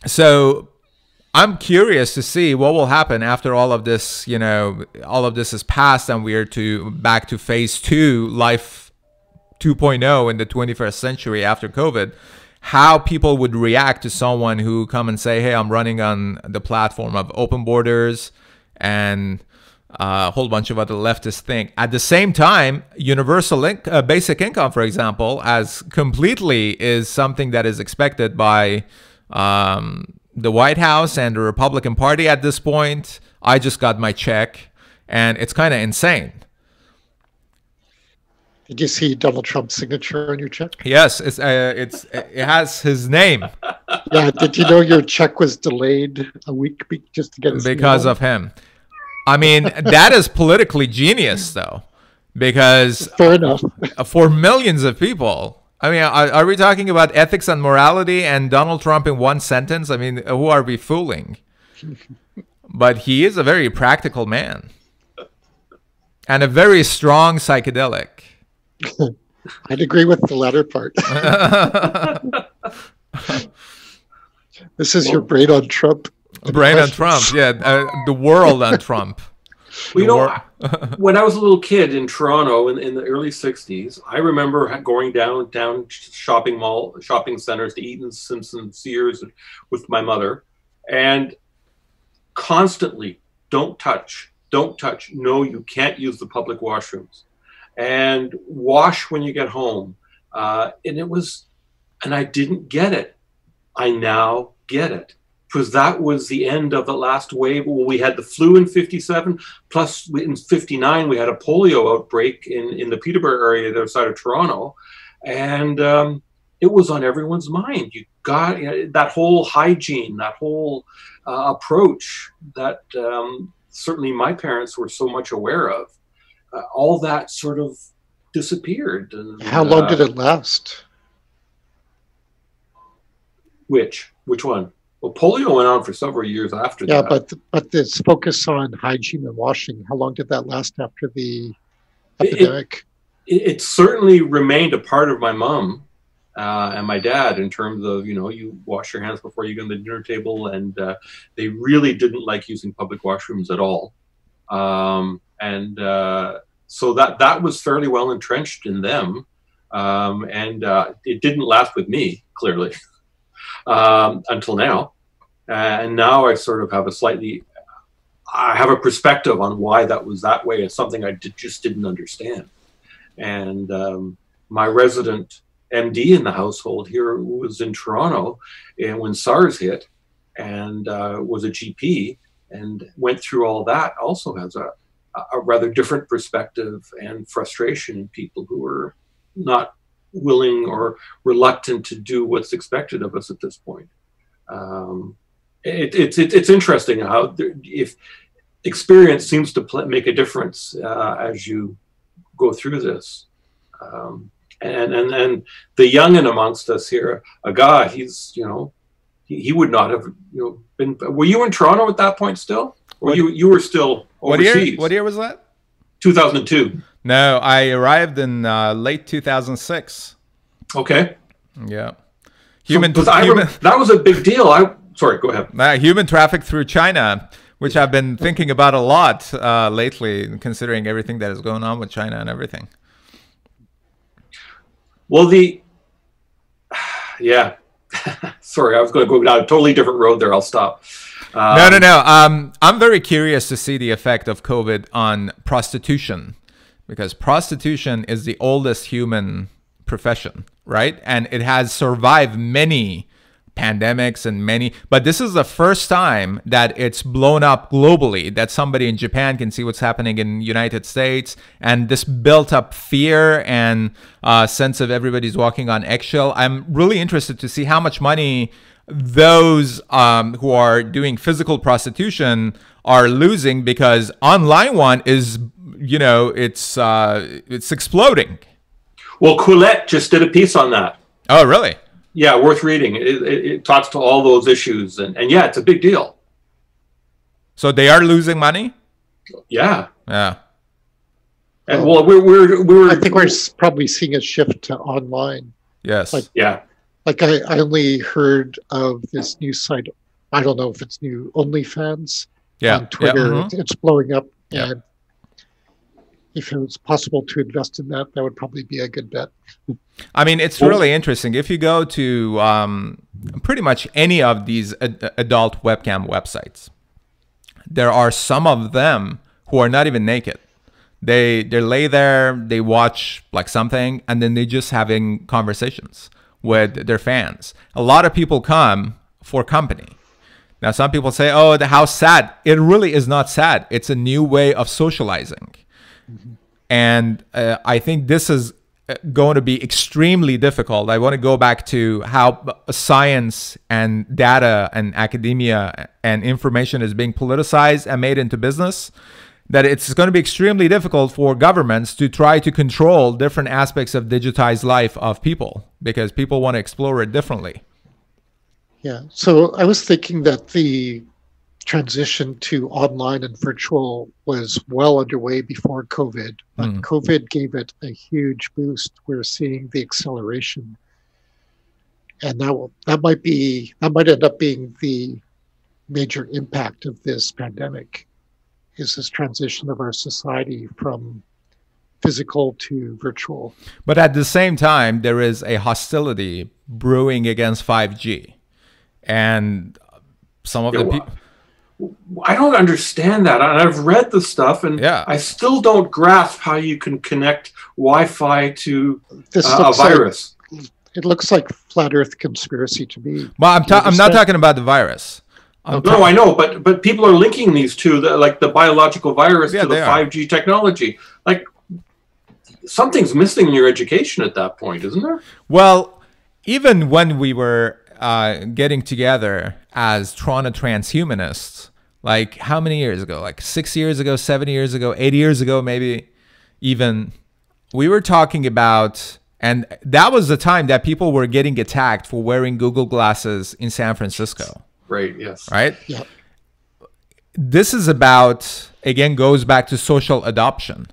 So I'm curious to see what will happen after all of this, all of this is passed and we are back to phase 2, life 2.0 in the 21st century after COVID. How people would react to someone who come and say, hey, I'm running on the platform of open borders and a whole bunch of other leftist things. At the same time, universal basic income, for example, as completely is something that is expected by the White House and the Republican Party at this point. I just got my check, and it's kind of insane. Did you see Donald Trump's signature on your check? Yes, it has his name. Yeah, did you know your check was delayed a week just to get his because of him? I mean, that is politically genius, though, because fair enough. For millions of people. I mean, are we talking about ethics and morality and Donald Trump in one sentence? I mean, who are we fooling? But he is a very practical man and a very strong psychedelic. I'd agree with the latter part. This is your brain on Trump. Brain on Trump, yeah. The world on Trump. Well, when I was a little kid in Toronto in the early 60s, I remember going down shopping centers to Eaton, Simpson, Sears with my mother, and constantly, don't touch. No, you can't use the public washrooms. And wash when you get home. And I didn't get it. I now get it. Because that was the end of the last wave. Well, we had the flu in 57, plus in 59, we had a polio outbreak in the Peterborough area, the other side of Toronto. And it was on everyone's mind. You got that whole hygiene, that whole approach that certainly my parents were so much aware of. All that sort of disappeared. And, how long did it last? Which one? Well, polio went on for several years after that. Yeah, but this focus on hygiene and washing, how long did that last after the epidemic? It certainly remained a part of my mom and my dad in terms of, you wash your hands before you go to the dinner table, and they really didn't like using public washrooms at all. So that was fairly well entrenched in them. It didn't last with me, clearly, until now. And now I sort of have I have a perspective on why that was that way. It's something I just didn't understand. And my resident MD in the household here was in Toronto, and when SARS hit, and was a GP, and went through all that, also has a rather different perspective and frustration in people who are not willing or reluctant to do what's expected of us at this point. It's interesting how if experience seems to make a difference as you go through this. And the youngin amongst us here, a guy, he's, he would not have, been. Were you in Toronto at that point still? Or you were still overseas? What year was that? 2002. No, I arrived in late 2006. Okay. Yeah. That was a big deal. Sorry, go ahead. Human traffic through China which I've been thinking about a lot lately, considering everything that is going on with China and everything. Well, yeah. Sorry, I was going to go down a totally different road there. I'll stop. No. I'm very curious to see the effect of COVID on prostitution, because prostitution is the oldest human profession, right? And it has survived many pandemics and but this is the first time that it's blown up globally, that somebody in Japan can see what's happening in the United States, and this built up fear and sense of everybody's walking on eggshell. I'm really interested to see how much money those who are doing physical prostitution are losing, because online one is, it's exploding. Well, Quillette just did a piece on that. Oh, really? Yeah, worth reading. It talks to all those issues, and yeah, it's a big deal. So they are losing money? Yeah. Yeah. And well, we're I think we're probably seeing a shift to online. Yes. Like I only heard of this new site. I don't know if it's new, OnlyFans. On Twitter. It's blowing up. Yeah. And if it was possible to invest in that, that would probably be a good bet. I mean, it's really interesting. If you go to pretty much any of these adult webcam websites, there are some of them who are not even naked. They lay there, they watch like something, and then they just having conversations with their fans. A lot of people come for company. Now, some people say, oh, how sad. It really is not sad. It's a new way of socializing. And I think this is going to be extremely difficult. I want to go back to how science and data and academia and information is being politicized and made into business, that it's going to be extremely difficult for governments to try to control different aspects of digitized life of people, because people want to explore it differently. Yeah. So I was thinking that the transition to online and virtual was well underway before COVID, but COVID gave it a huge boost. We're seeing the acceleration, and that might end up being the major impact of this pandemic, is this transition of our society from physical to virtual. But at the same time, there is a hostility brewing against 5G, and some of the people. I don't understand that. And I've read the stuff, and I still don't grasp how you can connect Wi-Fi to a virus. It looks like flat Earth conspiracy to me. Well, I'm not talking about the virus. No, I know, but people are linking these two, like the biological virus to the 5G technology. Like, something's missing in your education at that point, isn't there? Well, even when we were getting together as Toronto transhumanists, like how many years ago? Like 6 years ago, 7 years ago, 8 years ago, maybe even, we were talking about, and that was the time that people were getting attacked for wearing Google glasses in San Francisco. Right, yes. Right? Yeah. This is about, again, goes back to social adoption.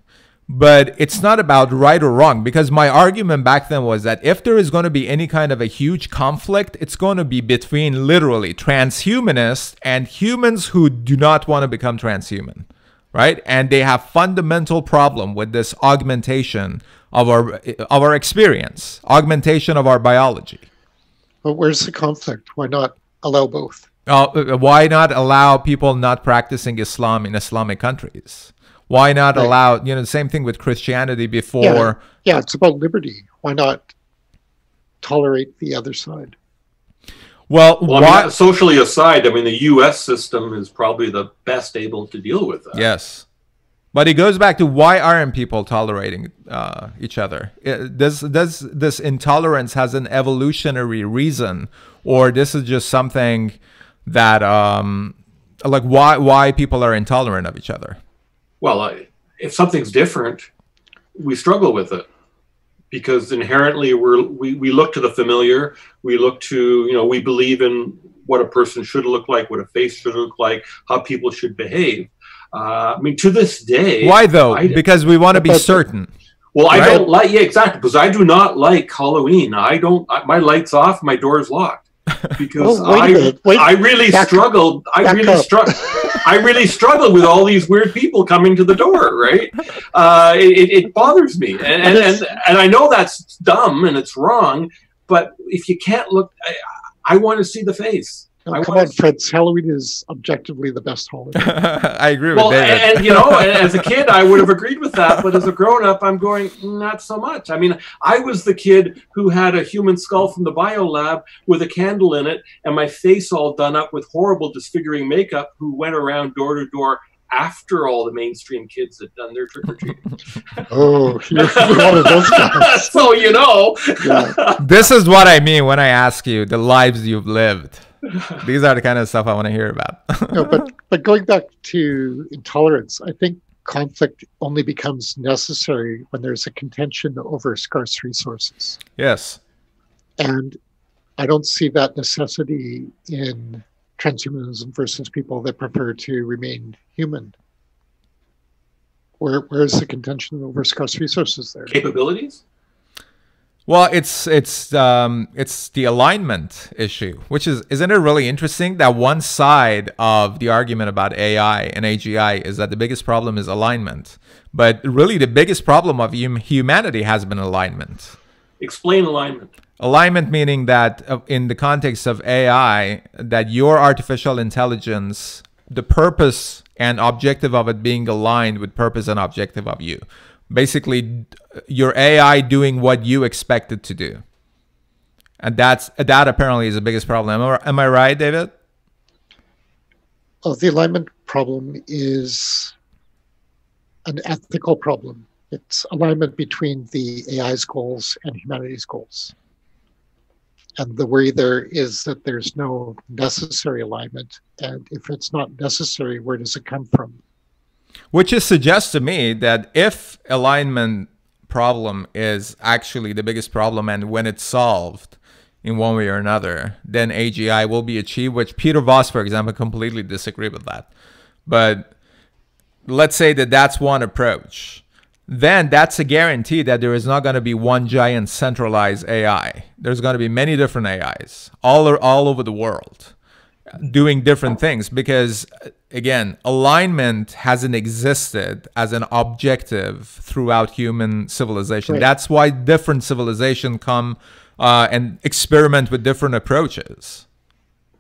But it's not about right or wrong, because my argument back then was that if there is going to be any kind of a huge conflict, it's going to be between literally transhumanists and humans who do not want to become transhuman, right? And they have fundamental problem with this augmentation of our experience, augmentation of our biology. But where's the conflict? Why not allow both? Why not allow people not practicing Islam in Islamic countries? Why not allow, the same thing with Christianity before. Yeah, it's about liberty. Why not tolerate the other side? Well, I mean, socially aside, I mean, the U.S. system is probably the best able to deal with that. Yes. But it goes back to, why aren't people tolerating each other? Does this intolerance has an evolutionary reason, or this is just something that, like, why people are intolerant of each other? Well, if something's different, we struggle with it, because inherently we look to the familiar. We look to, we believe in what a person should look like, what a face should look like, how people should behave. I mean, to this day. Why though? Because we want to be certain. Well, I don't like, exactly, because I do not like Halloween. My light's off, my door's locked. Because I really struggled. I really struggle with all these weird people coming to the door, right? It bothers me. And I know that's dumb and it's wrong, but if you can't look, I want to see the face. Oh, come on, Fritz. Halloween is objectively the best holiday. I agree with David. And, you know, as a kid, I would have agreed with that. But as a grown-up, I'm going, not so much. I mean, I was the kid who had a human skull from the bio lab with a candle in it and my face all done up with horrible disfiguring makeup, who went around door to door after all the mainstream kids had done their trick-or-treating. Oh, you're one of those guys. So, you know. Yeah. This is what I mean when I ask you the lives you've lived. These are the kind of stuff I want to hear about. No, but going back to intolerance, I think conflict only becomes necessary when there's a contention over scarce resources. Yes. And I don't see that necessity in transhumanism versus people that prefer to remain human. Where's the contention over scarce resources there? Capabilities? Well, it's the alignment issue, which isn't it really interesting that one side of the argument about AI and AGI is that the biggest problem is alignment, but really the biggest problem of humanity has been alignment. Explain alignment. Alignment meaning that in the context of AI, that your artificial intelligence, the purpose and objective of it being aligned with purpose and objective of you. Basically, your AI doing what you expect it to do. And that apparently is the biggest problem. Am I right, David? Oh, the alignment problem is an ethical problem. It's alignment between the AI's goals and humanity's goals. And the worry there is that there's no necessary alignment. And if it's not necessary, where does it come from? Which suggests to me that if alignment problem is actually the biggest problem, and when it's solved in one way or another, then AGI will be achieved, which Peter Voss, for example, completely disagree with that. But let's say that that's one approach. Then that's a guarantee that there is not going to be one giant centralized AI. There's going to be many different AIs all over the world doing different things, because again, alignment hasn't existed as an objective throughout human civilization. Right. That's why different civilizations come and experiment with different approaches.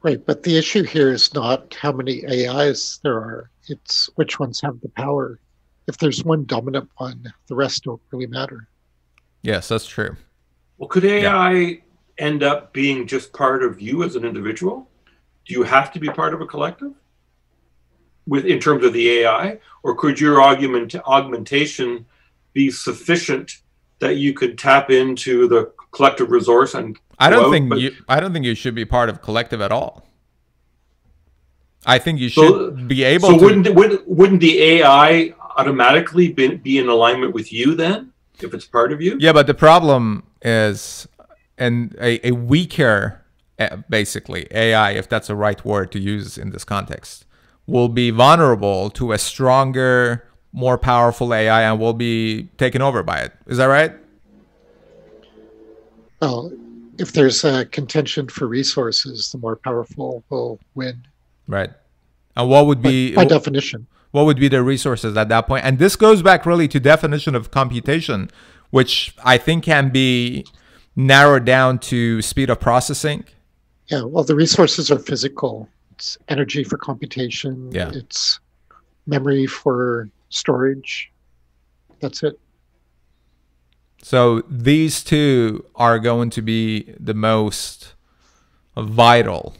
Right, but the issue here is not how many AIs there are, it's which ones have the power. If there's one dominant one, the rest don't really matter. Yes, that's true. Well, could AI end up being just part of you as an individual? Do you have to be part of a collective in terms of the AI? Or could your augmentation be sufficient that you could tap into the collective resource and I don't think you should be part of collective at all. I think you should be able to. So wouldn't the AI automatically be in alignment with you then, if it's part of you? Yeah, but the problem is, and a weaker, basically, AI, if that's the right word to use in this context, will be vulnerable to a stronger, more powerful AI and will be taken over by it. Is that right? Well, if there's a contention for resources, the more powerful will win. Right. And what would be... By definition. What would be the resources at that point? And this goes back really to definition of computation, which I think can be narrowed down to speed of processing. Yeah, well, the resources are physical. It's energy for computation. Yeah. It's memory for storage. That's it. So these two are going to be the most vital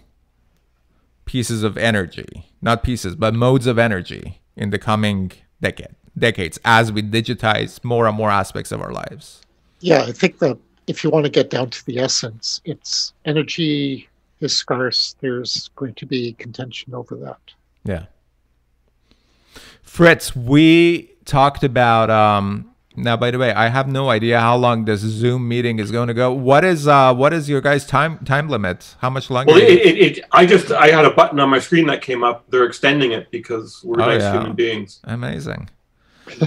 pieces of energy, not pieces, but modes of energy in the coming decades as we digitize more and more aspects of our lives. Yeah, I think that if you want to get down to the essence, it's energy is scarce. There's going to be contention over that. Yeah. Fritz, we talked about... now, by the way, I have no idea how long this Zoom meeting is going to go. What is your guys' time limit? How much longer? Well, I had a button on my screen that came up. They're extending it because we're nice human beings. Amazing.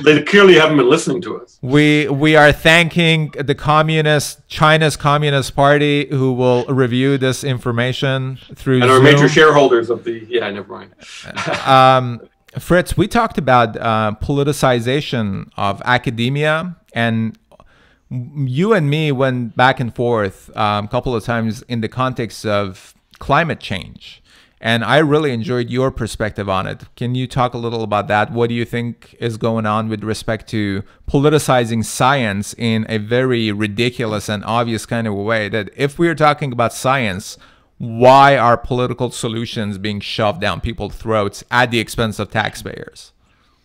They clearly haven't been listening to us. We are thanking the China's Communist Party, who will review this information through and Zoom. Our major shareholders of the never mind. Fritz, we talked about politicization of academia, and you and me went back and forth a couple of times in the context of climate change. And I really enjoyed your perspective on it. Can you talk a little about that? What do you think is going on with respect to politicizing science in a very ridiculous and obvious kind of a way? That if we are talking about science, why are political solutions being shoved down people's throats at the expense of taxpayers?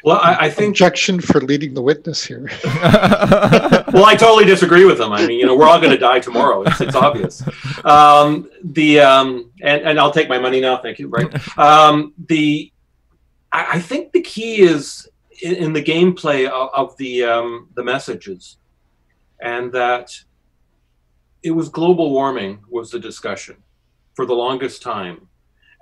Well, I think objection for leading the witness here. Well, I totally disagree with them. I mean, we're all going to die tomorrow. It's obvious. And I'll take my money now. Thank you. Right. I think the key is in the gameplay of the messages, and that it was global warming was the discussion for the longest time,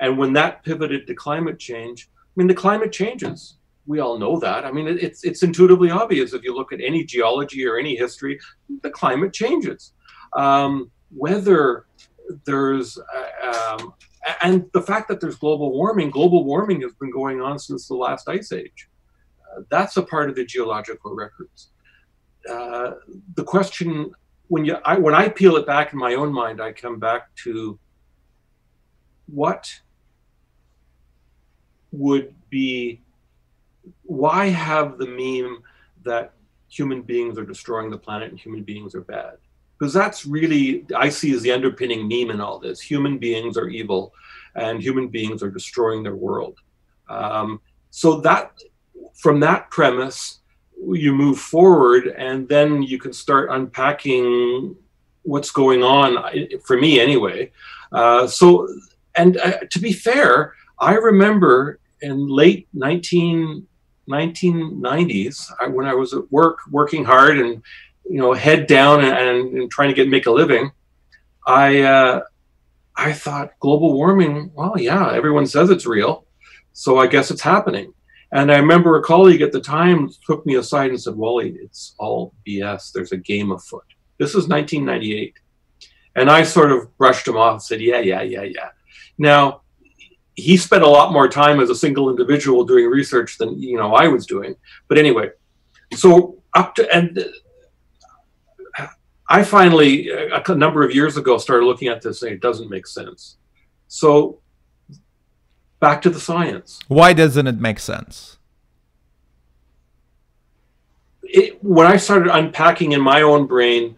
and when that pivoted to climate change, I mean, the climate changes. We all know that. I mean, it's intuitively obvious if you look at any geology or any history, the climate changes. Whether there's, and the fact that there's global warming has been going on since the last ice age. That's a part of the geological records. The question, when I peel it back in my own mind, I come back to what would be, why have the meme that human beings are destroying the planet and human beings are bad? Because that's really, I see as the underpinning meme in all this. Human beings are evil and human beings are destroying their world. So that, from that premise, you move forward, and then you can start unpacking what's going on, for me anyway. To be fair, I remember in late 1990s, when I was at work, working hard and head down and trying to make a living, I thought global warming, well, yeah, everyone says it's real, so I guess it's happening. And I remember a colleague at the time took me aside and said, "Wally, it's all BS. There's a game afoot." This was 1998. And I sort of brushed him off and said, yeah. Now, he spent a lot more time as a single individual doing research than I was doing. But anyway, so I finally, a number of years ago, started looking at this and it doesn't make sense. So back to the science. Why doesn't it make sense? When I started unpacking in my own brain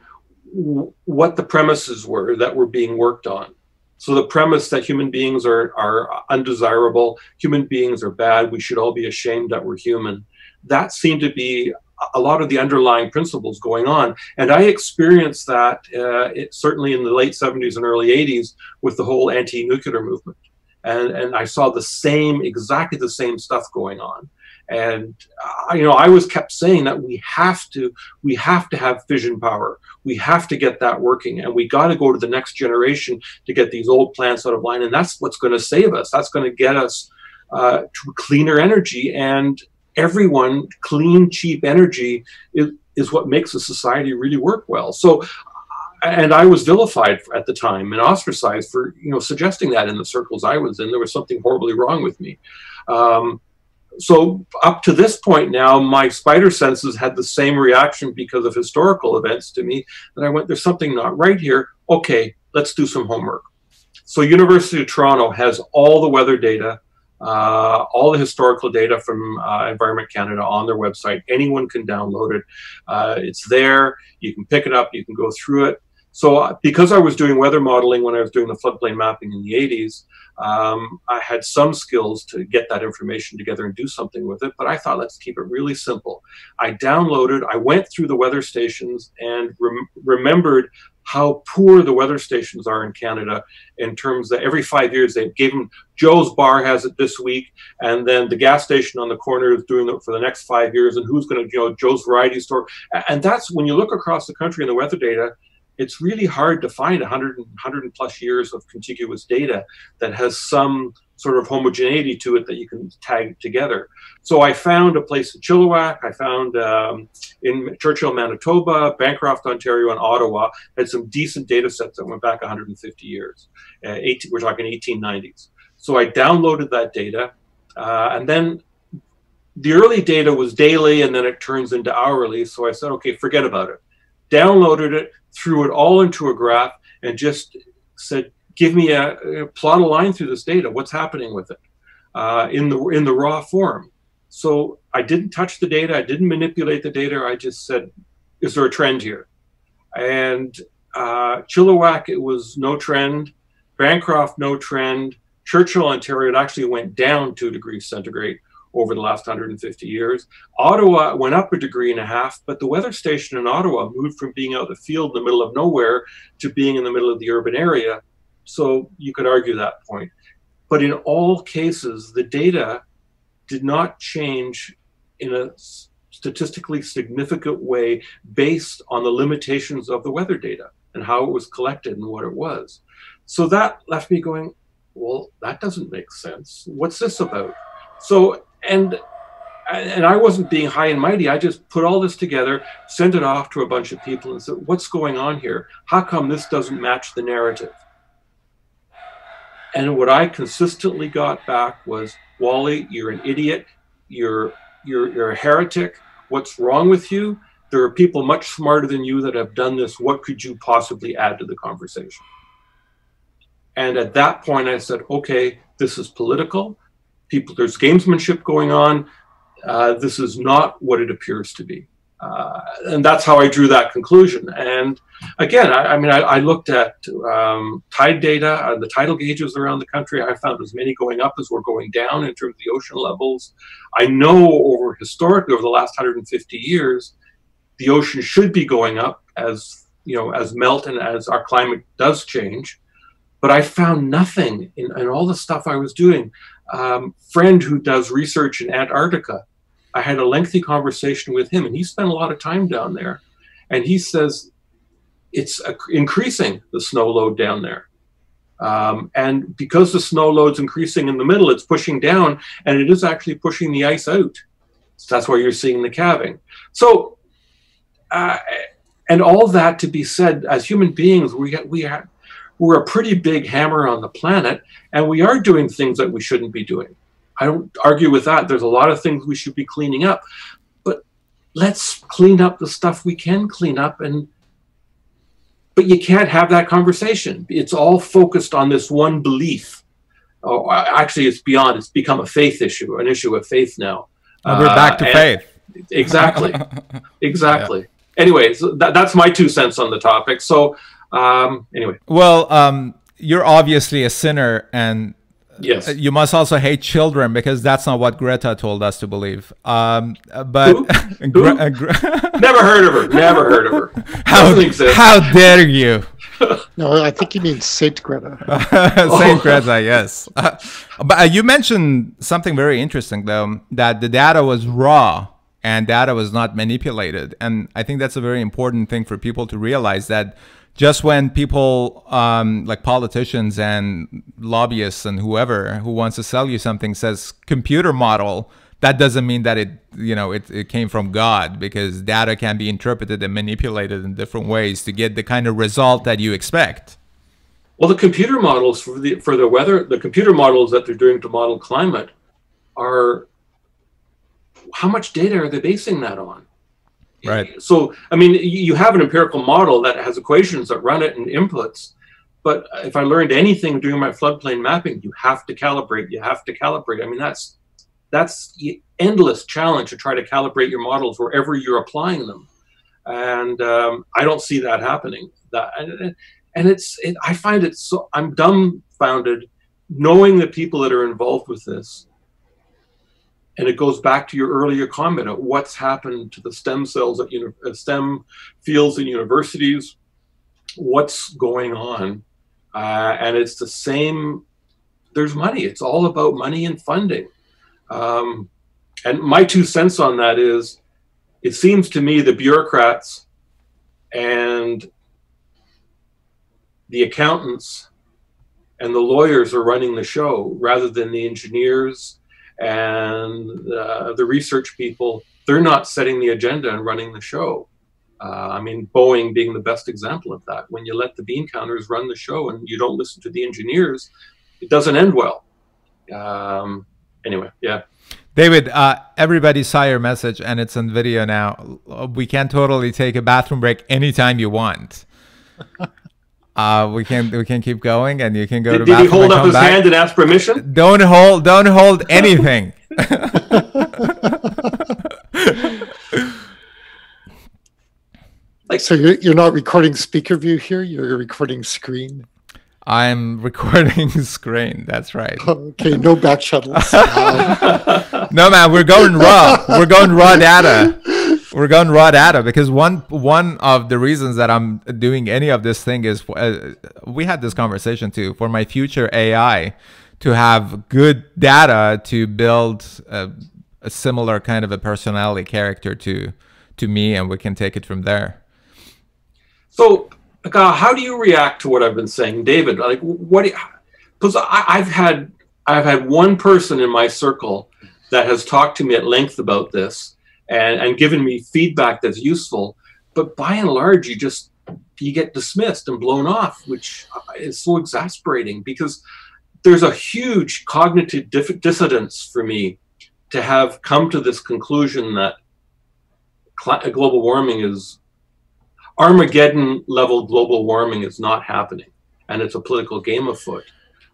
what the premises were that were being worked on. So the premise that human beings are undesirable, human beings are bad, we should all be ashamed that we're human. That seemed to be a lot of the underlying principles going on. And I experienced that certainly in the late 70s and early 80s with the whole anti-nuclear movement. And I saw exactly the same stuff going on. And I was kept saying that we have to have fission power. We have to get that working, and we got to go to the next generation to get these old plants out of line. And that's what's going to save us. That's going to get us to cleaner energy. And everyone, clean, cheap energy is what makes a society really work well. So, and I was vilified at the time and ostracized for suggesting that in the circles I was in. There was something horribly wrong with me. So up to this point now, my spider senses had the same reaction because of historical events to me, that I went, there's something not right here. Okay, let's do some homework. So University of Toronto has all the weather data, all the historical data from Environment Canada on their website. Anyone can download it. It's there. You can pick it up. You can go through it. So because I was doing weather modeling when I was doing the floodplain mapping in the 80s, I had some skills to get that information together and do something with it. But I thought, let's keep it really simple. I went through the weather stations and remembered how poor the weather stations are in Canada in terms that every 5 years they gave them, Joe's Bar has it this week, and then the gas station on the corner is doing it for the next 5 years, and who's going to, Joe's Variety Store. And that's when you look across the country in the weather data, it's really hard to find 100 plus years of contiguous data that has some sort of homogeneity to it that you can tag together. So I found a place in Chilliwack, I found in Churchill, Manitoba, Bancroft, Ontario, and Ottawa had some decent data sets that went back 150 years. We're talking 1890s. So I downloaded that data, and then the early data was daily, and then it turns into hourly. So I said, okay, forget about it. Downloaded it, threw it all into a graph, and just said, give me plot a line through this data. What's happening with it in the raw form? So I didn't touch the data. I didn't manipulate the data. I just said, is there a trend here? And Chilliwack, it was no trend. Bancroft, no trend. Churchill, Ontario, it actually went down 2 degrees centigrade over the last 150 years. Ottawa went up 1.5 degrees, but the weather station in Ottawa moved from being out in the field in the middle of nowhere to being in the middle of the urban area. So you could argue that point. But in all cases, the data did not change in a statistically significant way based on the limitations of the weather data and how it was collected and what it was. So that left me going, well, that doesn't make sense. What's this about? So, and I wasn't being high and mighty. I just put all this together, sent it off to a bunch of people and said, what's going on here? How come this doesn't match the narrative? And what I consistently got back was, Wally, you're an idiot. You're a heretic. What's wrong with you? There are people much smarter than you that have done this. What could you possibly add to the conversation? And at that point, I said, okay, this is political. There's gamesmanship going on. This is not what it appears to be. And that's how I drew that conclusion. And again, I looked at tide data, the tidal gauges around the country. I found as many going up as were going down in terms of the ocean levels. I know historically over the last 150 years, the ocean should be going up as melt and as our climate does change. But I found nothing in all the stuff I was doing. Friend who does research in Antarctica, I had a lengthy conversation with him, and he spent a lot of time down there. And he says it's increasing, the snow load down there. And because the snow load's increasing in the middle, it's pushing down, and it is actually pushing the ice out. So that's why you're seeing the calving. So, and all that to be said, as human beings, we're a pretty big hammer on the planet, and we are doing things that we shouldn't be doing. I don't argue with that. There's a lot of things we should be cleaning up, but let's clean up the stuff we can clean up. But you can't have that conversation. It's all focused on this one belief. Oh, actually, it's beyond. It's become a faith issue, an issue of faith now. We're back to faith. Exactly. Exactly. Yeah. Anyway, so that's my 2 cents on the topic. So anyway. Well, you're obviously a sinner, and yes, you must also hate children, because that's not what Greta told us to believe. But Who? Never heard of her. Never heard of her. How dare you? No, I think you mean Saint Greta. Saint Greta, yes. But you mentioned something very interesting, though, that the data was raw and data was not manipulated. And I think that's a very important thing for people to realize, that just when people like politicians and lobbyists and whoever who wants to sell you something says computer model, that doesn't mean that it came from God, because data can be interpreted and manipulated in different ways to get the kind of result that you expect. Well, the computer models for the weather, the computer models that they're doing to model climate are, how much data are they basing that on? Right. So, I mean, you have an empirical model that has equations that run it and inputs. But if I learned anything doing my floodplain mapping, you have to calibrate. You have to calibrate. I mean, that's the endless challenge to try to calibrate your models wherever you're applying them. And I don't see that happening. I find it so, I'm dumbfounded knowing the people that are involved with this. And it goes back to your earlier comment of what's happened to the stem cells at STEM fields in universities, what's going on. And it's the same, there's money. It's all about money and funding. And my 2 cents on that is, it seems to me the bureaucrats and the accountants and the lawyers are running the show rather than the engineers and the research people. They're not setting the agenda and running the show. I mean, Boeing being the best example of that. When you let the bean counters run the show and you don't listen to the engineers, it doesn't end well. Anyway, yeah. David, everybody saw your message and it's on video now. We can totally take a bathroom break anytime you want. We can keep going, and you can go to Did he hold up his hand and ask permission? Don't hold anything. So you're not recording speaker view here, you're recording screen? I'm recording screen, that's right. Okay, no back shuttles. No, man, we're going raw. We're going raw data. We're going raw data because one of the reasons that I'm doing any of this thing is we had this conversation too, for my future AI to have good data to build a similar kind of a personality character to me, and we can take it from there. So, how do you react to what I've been saying, David? Like, what? Because I've had one person in my circle that has talked to me at length about this and given me feedback that's useful. But by and large, you get dismissed and blown off, which is so exasperating because there's a huge cognitive dissonance for me to have come to this conclusion that global warming is Armageddon level global warming is not happening, and it's a political game afoot.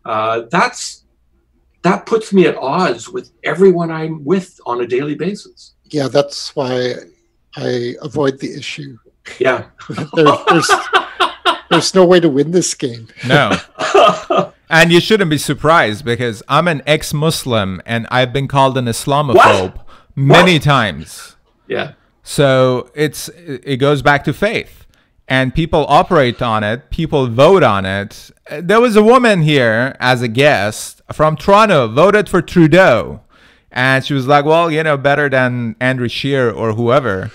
That puts me at odds with everyone I'm with on a daily basis. Yeah, that's why I avoid the issue. Yeah. There's no way to win this game. No. And you shouldn't be surprised because I'm an ex-Muslim and I've been called an Islamophobe many times. Yeah. So it goes back to faith, and people operate on it. People vote on it. There was a woman here as a guest from Toronto, voted for Trudeau, and she was like, well, you know, better than Andrew Scheer or whoever,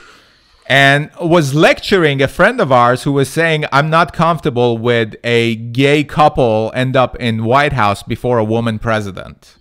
and was lecturing a friend of ours who was saying, I'm not comfortable with a gay couple end up in White House before a woman president.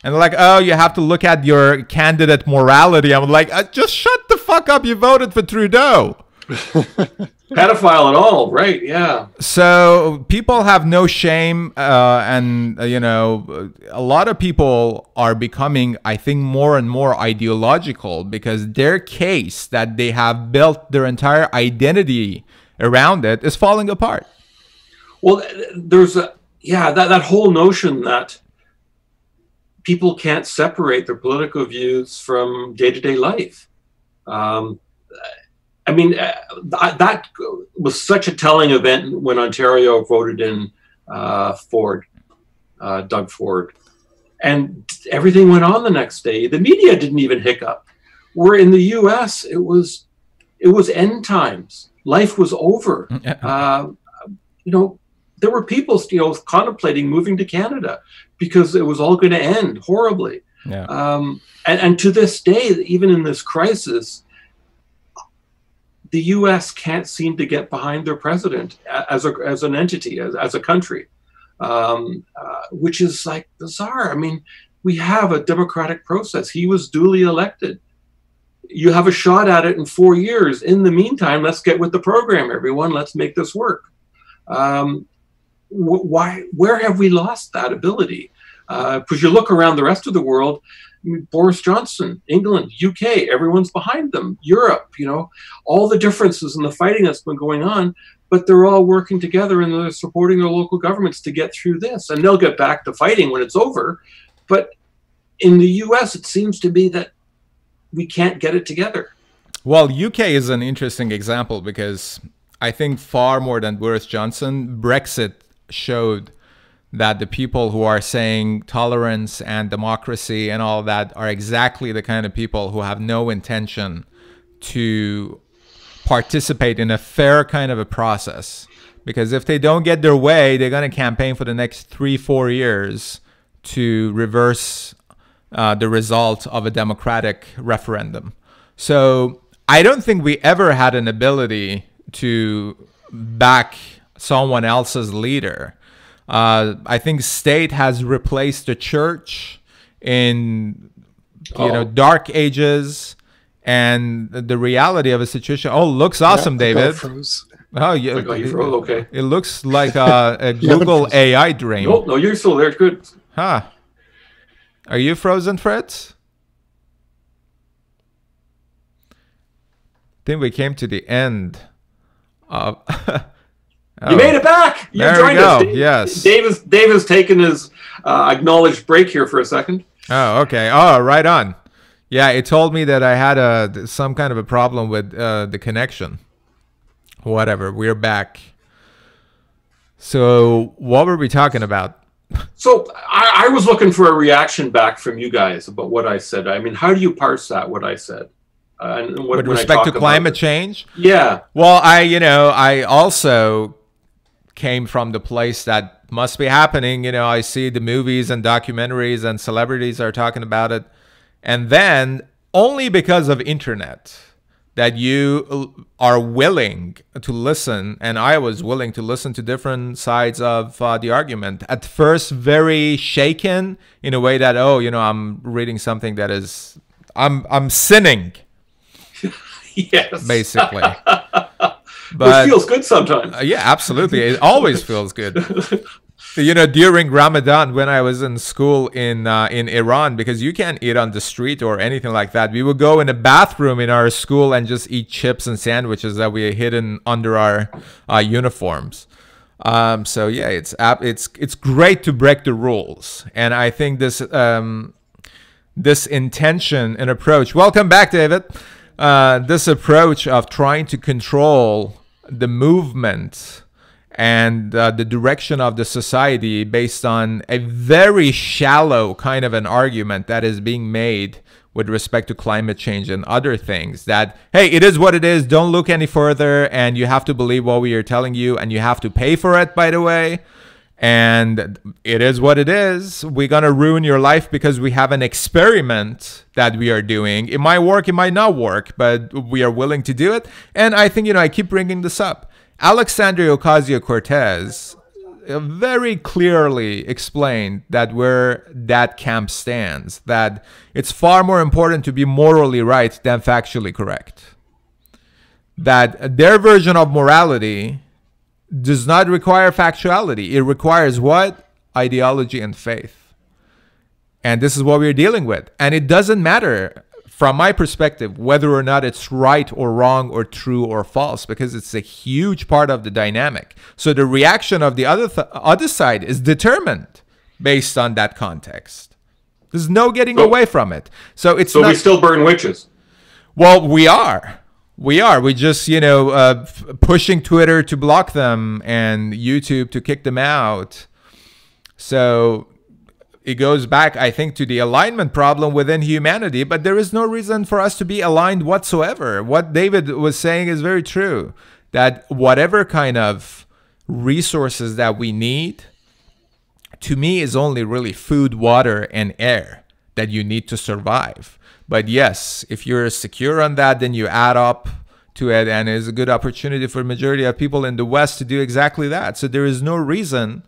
And they're like, oh, you have to look at your candidate morality. I'm like, just shut the fuck up. You voted for Trudeau. Pedophile and all, right? Yeah. So people have no shame. And, you know, a lot of people are becoming, I think, more and more ideological because their case that they have built their entire identity around it is falling apart. Well, there's that whole notion that people can't separate their political views from day-to-day life. I mean, that was such a telling event when Ontario voted in Doug Ford. And everything went on the next day. The media didn't even hiccup. Where in the US, it was end times. Life was over. You know, there were people, you know, contemplating moving to Canada because it was all going to end horribly. Yeah. And to this day, even in this crisis, the U.S. can't seem to get behind their president as an entity, as a country, which is like bizarre. I mean, we have a democratic process. He was duly elected. You have a shot at it in 4 years. In the meantime, let's get with the program, everyone. Let's make this work. Where have we lost that ability? Because you look around the rest of the world, I mean, Boris Johnson, England, UK, everyone's behind them. Europe, you know, all the differences in the fighting that's been going on, but they're all working together and they're supporting their local governments to get through this. And they'll get back to fighting when it's over. But in the US, it seems to be that we can't get it together. Well, UK is an interesting example because I think far more than Boris Johnson, Brexit showed that the people who are saying tolerance and democracy and all that are exactly the kind of people who have no intention to participate in a fair kind of a process. Because if they don't get their way, they're going to campaign for the next 3-4 years to reverse the result of a democratic referendum. So I don't think we ever had an ability to back someone else's leader. I think state has replaced the church in dark ages, and the reality of a situation. Oh, looks awesome, David. Oh yeah, okay. It looks like a Google AI dream. No, you're still there. Good. Huh? Are you frozen, Fritz? I think we came to the end of. Oh. You made it back. You joined us. Yes. Dave has taken his acknowledged break here for a second. Oh, okay. Oh, right on. Yeah, it told me that I had some kind of a problem with the connection. Whatever, we're back. So what were we talking about? So I was looking for a reaction back from you guys about what I said. I mean, how do you parse that, what I said? With respect to climate change? Yeah. Well, I also came from the place that must be happening. I see the movies and documentaries and celebrities are talking about it. And then only because of internet that you are willing to listen, and I was willing to listen to different sides of the argument. At first, very shaken in a way that, I'm reading something that is, I'm sinning. Yes. Basically. But, which feels good sometimes. Yeah, absolutely. It always feels good. During Ramadan, when I was in school in Iran, because you can't eat on the street or anything like that, we would go in a bathroom in our school and just eat chips and sandwiches that we had hidden under our uniforms. So yeah, it's great to break the rules, and I think this intention and approach. Welcome back, David. This approach of trying to control the movement and the direction of the society based on a very shallow kind of an argument that is being made with respect to climate change and other things, that, hey, it is what it is, don't look any further, and you have to believe what we are telling you, and you have to pay for it, by the way, and it is what it is. We're gonna ruin your life because we have an experiment that we are doing. It might work, it might not work, but we are willing to do it. And I think, I keep bringing this up. Alexandria Ocasio-Cortez very clearly explained that where that camp stands, that it's far more important to be morally right than factually correct. That their version of morality does not require factuality. It requires what? Ideology and faith. And this is what we're dealing with. And it doesn't matter, from my perspective, whether or not it's right or wrong or true or false, because it's a huge part of the dynamic. So the reaction of the other side is determined based on that context. There's no getting away from it. So it's not, we still burn witches. Well, we are. We just, pushing Twitter to block them and YouTube to kick them out. So it goes back, I think, to the alignment problem within humanity, but there is no reason for us to be aligned whatsoever. What David was saying is very true, that whatever kind of resources that we need, to me, is only really food, water, and air that you need to survive. But yes, if you're secure on that, then you add up to it, and it's a good opportunity for the majority of people in the West to do exactly that. So there is no reason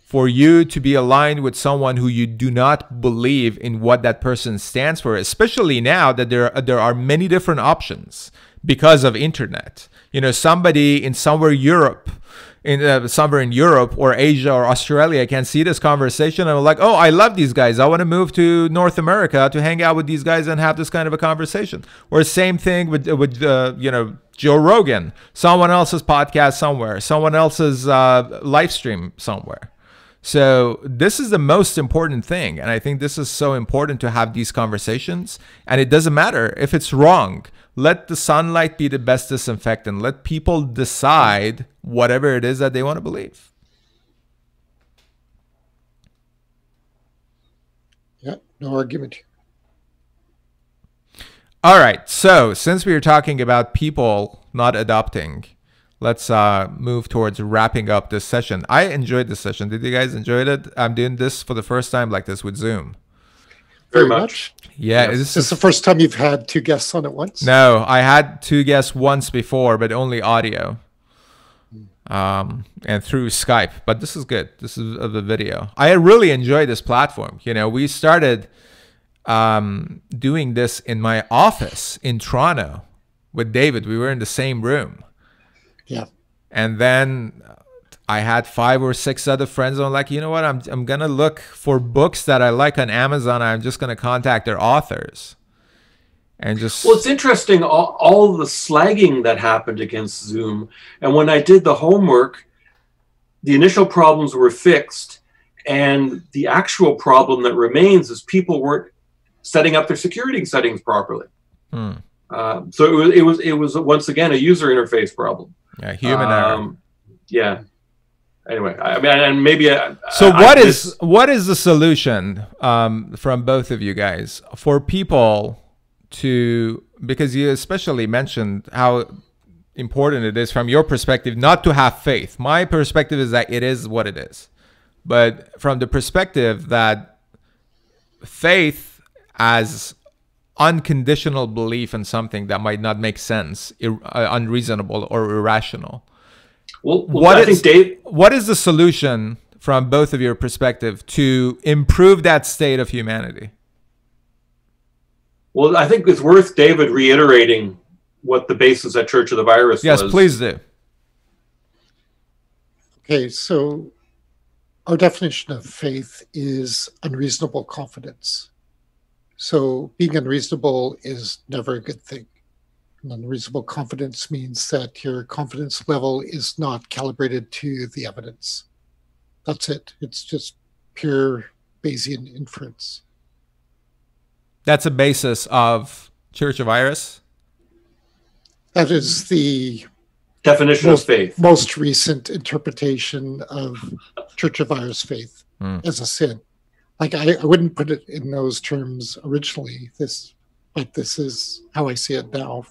for you to be aligned with someone who you do not believe in what that person stands for, especially now that there are many different options because of internet. Somebody in somewhere in Europe or Asia or Australia can see this conversation and like, oh, I love these guys. I want to move to North America to hang out with these guys and have this kind of a conversation. Or same thing with Joe Rogan, someone else's podcast somewhere, someone else's live stream somewhere. So this is the most important thing. And I think this is so important to have these conversations. And it doesn't matter if it's wrong. Let the sunlight be the best disinfectant. Let people decide whatever it is that they want to believe. Yeah, no argument here. All right. So since we were talking about people not adopting, let's move towards wrapping up this session. I enjoyed this session. Did you guys enjoy it? I'm doing this for the first time like this with Zoom. Very much. Yeah. Yes. Is this the first time you've had two guests on at once? No, I had two guests once before, but only audio. and through Skype. But this is good. This is the video. I really enjoy this platform. You know, we started doing this in my office in Toronto with David. We were in the same room. Yeah. And then I had 5 or 6 other friends. I'm like, you know what? I'm gonna look for books that I like on Amazon. I'm just gonna contact their authors, and just. Well, it's interesting all the slagging that happened against Zoom, and when I did the homework, the initial problems were fixed, and the actual problem that remains is people weren't setting up their security settings properly. So it was once again a user interface problem. Yeah, human error. Yeah. Anyway, I mean, and maybe. So what is the solution from both of you guys for people to, because you especially mentioned how important it is from your perspective not to have faith. My perspective is that it is what it is, but from the perspective that faith as unconditional belief in something that might not make sense, unreasonable or irrational. Well, what is the solution from both of your perspective to improve that state of humanity? Well, I think it's worth David reiterating what the basis at Church of the Virus was. Yes, please do. Okay, so our definition of faith is unreasonable confidence. So being unreasonable is never a good thing. Unreasonable confidence means that your confidence level is not calibrated to the evidence. That's it. It's just pure Bayesian inference. That's a basis of Church of Iris? That is the definition of faith. Most recent interpretation of Church of Iris faith as a sin. Like I wouldn't put it in those terms originally. But this is how I see it now,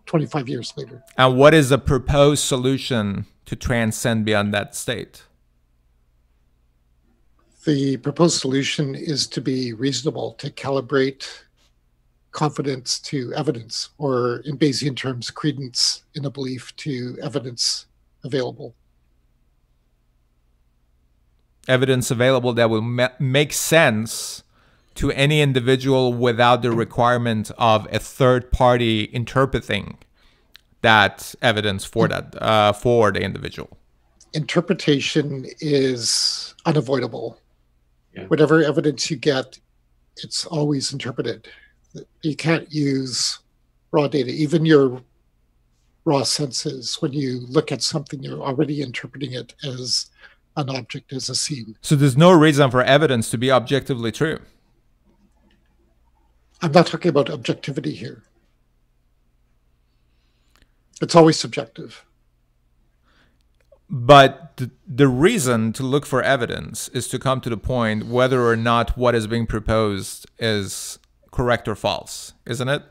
25 years later. And what is the proposed solution to transcend beyond that state? The proposed solution is to be reasonable, to calibrate confidence to evidence, or in Bayesian terms, credence in a belief to evidence available. Evidence available that will make sense to any individual without the requirement of a third party interpreting that evidence for that for the individual. Interpretation is unavoidable. Yeah. Whatever evidence you get, it's always interpreted. You can't use raw data. Even your raw senses, when you look at something, you're already interpreting it as an object, as a scene. So there's no reason for evidence to be objectively true. I'm not talking about objectivity here. It's always subjective. But the reason to look for evidence is to come to the point whether or not what is being proposed is correct or false, isn't it?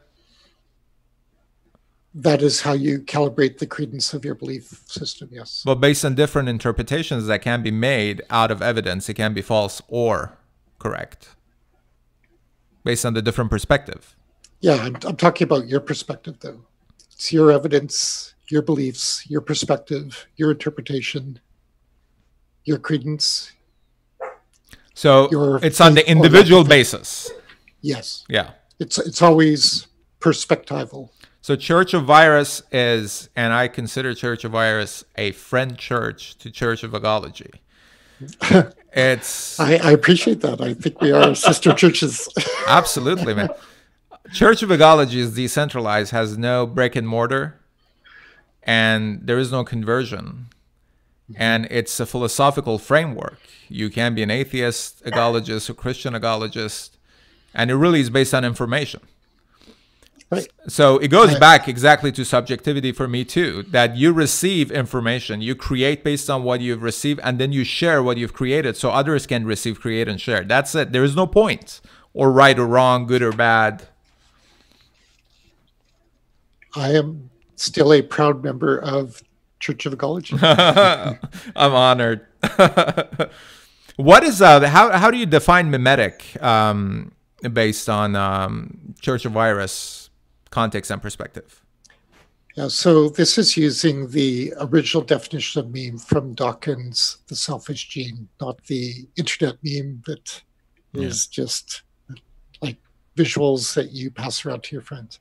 That is how you calibrate the credence of your belief system, yes. But based on different interpretations that can be made out of evidence, it can be false or correct, based on the different perspective. Yeah, I'm talking about your perspective, though. It's your evidence, your beliefs, your perspective, your interpretation, your credence. So it's on the individual basis. Yes. Yeah. It's always perspectival. So Church of Iris is, and I consider Church of Iris a friend church to Church of Agology. It's. I appreciate that. I think we are sister churches. Absolutely, man. Church of Agology is decentralized, has no brick and mortar, and there is no conversion. And it's a philosophical framework. You can be an atheist agologist or Christian agologist, and it really is based on information. Right. So it goes back exactly to subjectivity for me too, that you receive information, you create based on what you've received, and then you share what you've created so others can receive, create, and share. That's it. There is no point or right or wrong, good or bad. I am still a proud member of Church of Agology. I'm honored. What is how do you define mimetic based on Church of Iris context and perspective? Yeah, so this is using the original definition of meme from Dawkins, The Selfish Gene, not the internet meme that is just like visuals that you pass around to your friends.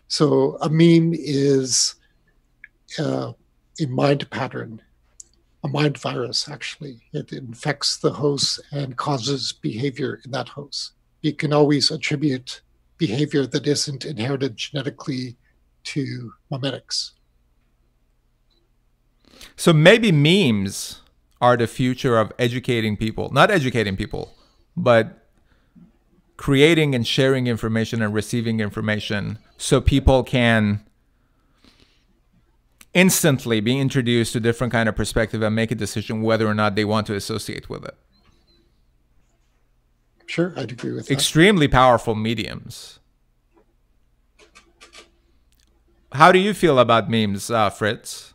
So a meme is a mind pattern, a mind virus, actually. It infects the host and causes behavior in that host. You can always attribute behavior that isn't inherited genetically to memetics. So maybe memes are the future of educating people, not educating people, but creating and sharing information and receiving information so people can instantly be introduced to different kind of perspective and make a decision whether or not they want to associate with it. Sure, I'd agree with that. Extremely powerful mediums. How do you feel about memes, Fritz?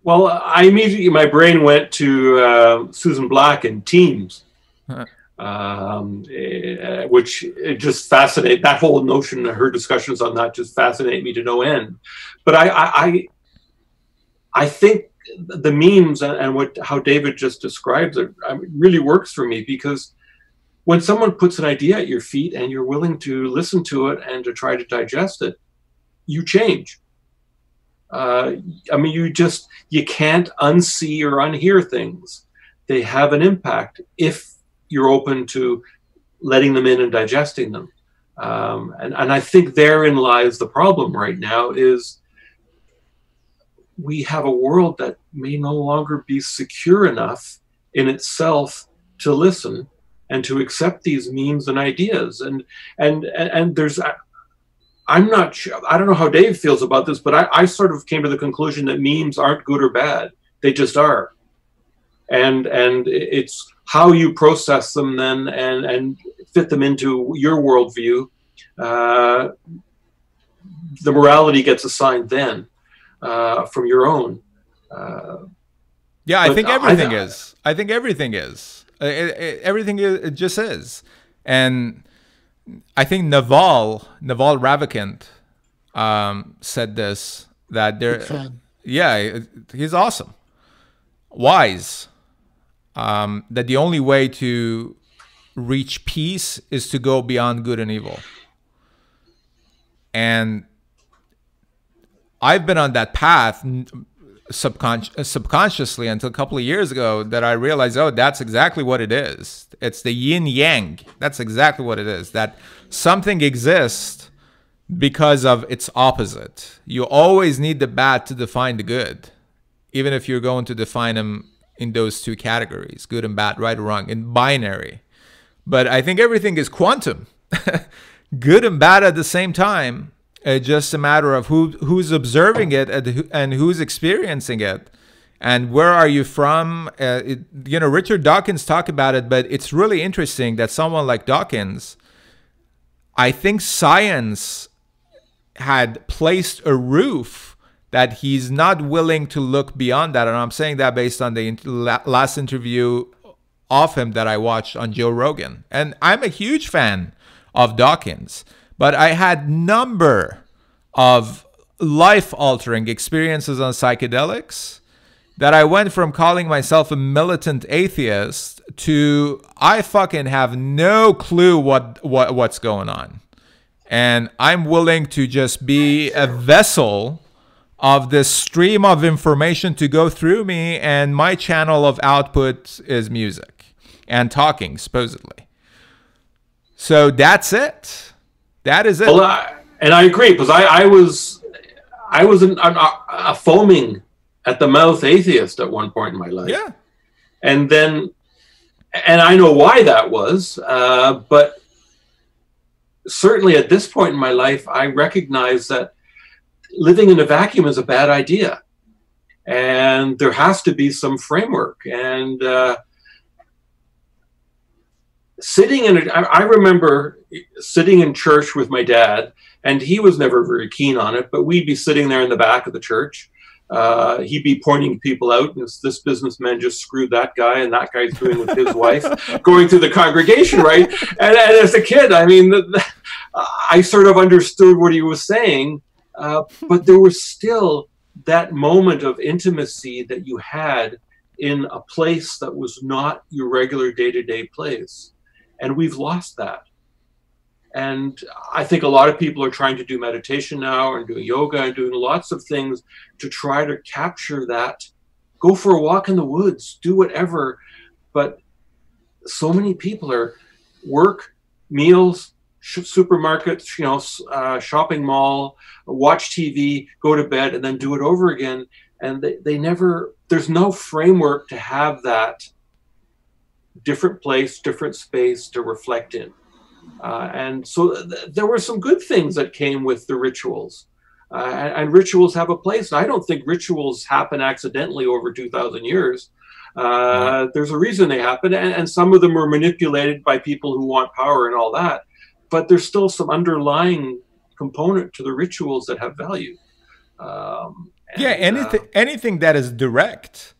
Well, I immediately, my brain went to Susan Black and Teams, which it just fascinates, that whole notion of her discussions on that just fascinate me to no end. But I think the memes and how David just describes it really works for me, because when someone puts an idea at your feet and you're willing to listen to it and to try to digest it, you change. I mean, you can't unsee or unhear things. They have an impact if you're open to letting them in and digesting them. And I think therein lies the problem right now, is we have a world that may no longer be secure enough in itself to listen and to accept these memes and ideas. And there's, I'm not sure, I don't know how Dave feels about this, but I sort of came to the conclusion that memes aren't good or bad. They just are. And it's how you process them then and fit them into your worldview. The morality gets assigned then from your own. Yeah, I think everything is. I think everything is. Everything it just is. And I think Naval Ravikant said this, that there, yeah, he's awesome, wise, that the only way to reach peace is to go beyond good and evil. And I've been on that path subconsciously until a couple of years ago, that I realized, oh, that's exactly what it is. It's the yin yang. That's exactly what it is. That something exists because of its opposite. You always need the bad to define the good, even if you're going to define them in those two categories, good and bad, right or wrong, in binary. But I think everything is quantum, good and bad at the same time. It's just a matter of who's observing it and who's experiencing it, and where are you from. You know, Richard Dawkins talked about it, but it's really interesting that someone like Dawkins, I think science had placed a roof that he's not willing to look beyond that. And I'm saying that based on the last interview of him that I watched on Joe Rogan. And I'm a huge fan of Dawkins. But I had number of life-altering experiences on psychedelics that I went from calling myself a militant atheist to I fucking have no clue what's going on. And I'm willing to just be a vessel of this stream of information to go through me, and my channel of output is music and talking, supposedly. So that's it. That is it. Well, and I agree, because I was a foaming at the mouth atheist at one point in my life. Yeah. And I know why that was, but certainly at this point in my life, I recognize that living in a vacuum is a bad idea. And there has to be some framework. And I remember sitting in church with my dad, and he was never very keen on it, but we'd be sitting there in the back of the church. He'd be pointing people out, and this businessman just screwed that guy, and that guy's doing with his wife, going through the congregation, right? And as a kid, I mean, I sort of understood what he was saying, But there was still that moment of intimacy that you had in a place that was not your regular day-to-day place. And we've lost that. And I think a lot of people are trying to do meditation now and doing yoga and doing lots of things to try to capture that. Go for a walk in the woods, do whatever. But so many people are work, meals, supermarkets, shopping mall, watch TV, go to bed, and then do it over again. And they never, there's no framework to have that different place, different space to reflect in. And so there were some good things that came with the rituals. And rituals have a place. I don't think rituals happen accidentally over 2,000 years. There's a reason they happen. And some of them were manipulated by people who want power and all that. But there's still some underlying component to the rituals that have value. Anything that is direct.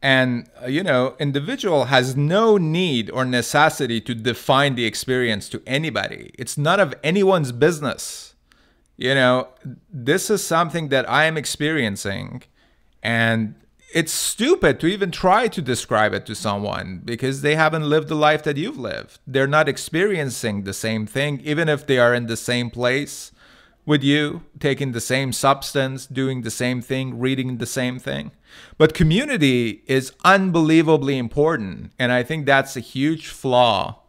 And, individual has no need or necessity to define the experience to anybody. It's none of anyone's business. This is something that I am experiencing. And it's stupid to even try to describe it to someone because they haven't lived the life that you've lived. They're not experiencing the same thing, even if they are in the same place with you, taking the same substance, doing the same thing, reading the same thing. But community is unbelievably important. And I think that's a huge flaw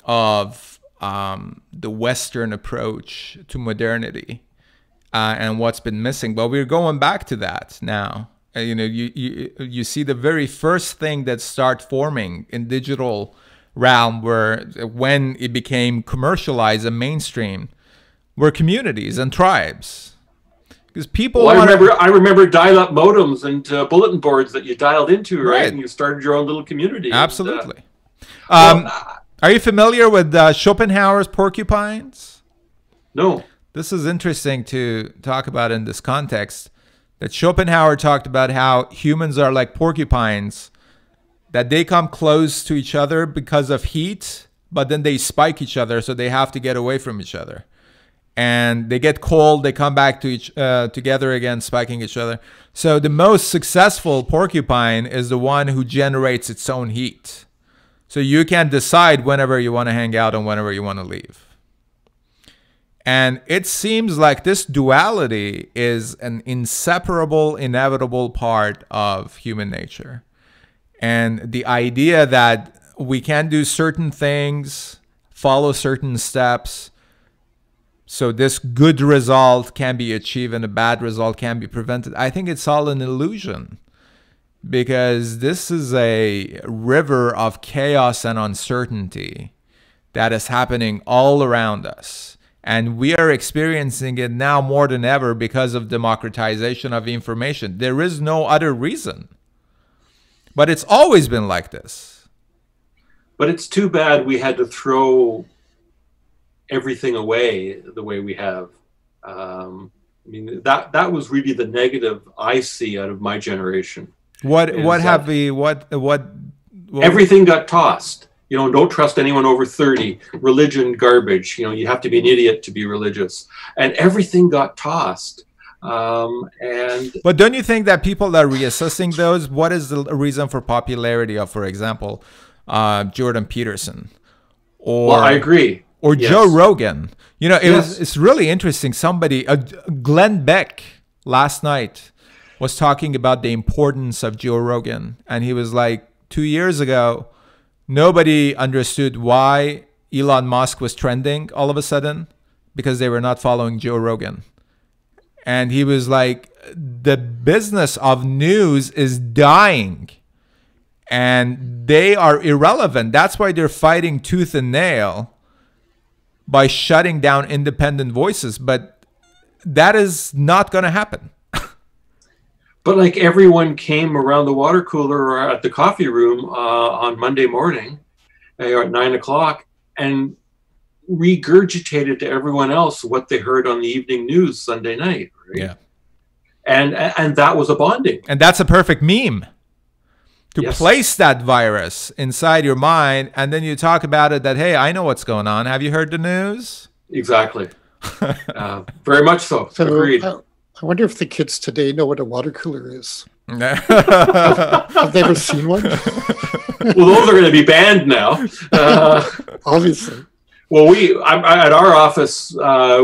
of the Western approach to modernity and what's been missing. But we're going back to that now. You see the very first thing that start forming in digital realm when it became commercialized and mainstream were communities and tribes. Because people I remember dial-up modems and bulletin boards that you dialed into, right? And you started your own little community. Absolutely. Are you familiar with Schopenhauer's porcupines? No. This is interesting to talk about in this context. That Schopenhauer talked about how humans are like porcupines, that they come close to each other because of heat, but then they spike each other, so they have to get away from each other. And they get cold, they come back to together again, spiking each other. So the most successful porcupine is the one who generates its own heat. So you can decide whenever you want to hang out and whenever you want to leave. And it seems like this duality is an inseparable, inevitable part of human nature. And the idea that we can do certain things, follow certain steps, so this good result can be achieved and a bad result can be prevented, I think it's all an illusion. Because this is a river of chaos and uncertainty that is happening all around us. And we are experiencing it now more than ever because of democratization of information. There is no other reason. But it's always been like this. But it's too bad we had to throw everything away the way we have. That was really the negative I see out of my generation. Everything got tossed. Don't trust anyone over 30. Religion, garbage. You have to be an idiot to be religious. And everything got tossed. But don't you think that people are reassessing those? What is the reason for popularity of, for example, Jordan Peterson? Well, I agree. Or yes. Joe Rogan. It's really interesting. Somebody, Glenn Beck, last night was talking about the importance of Joe Rogan. And he was like, 2 years ago, nobody understood why Elon Musk was trending all of a sudden because they were not following Joe Rogan. And he was like, the business of news is dying and they are irrelevant. That's why they're fighting tooth and nail by shutting down independent voices. But that is not going to happen. But like everyone came around the water cooler or at the coffee room on Monday morning at 9 o'clock and regurgitated to everyone else what they heard on the evening news Sunday night. Right? Yeah. And that was a bonding. And that's a perfect meme to Yes. place that virus inside your mind. And then you talk about it that, hey, I know what's going on. Have you heard the news? Exactly. Very much so. So Agreed. I wonder if the kids today know what a water cooler is. Yeah. Have they ever seen one? Well, those are going to be banned now. Obviously. Well, at our office,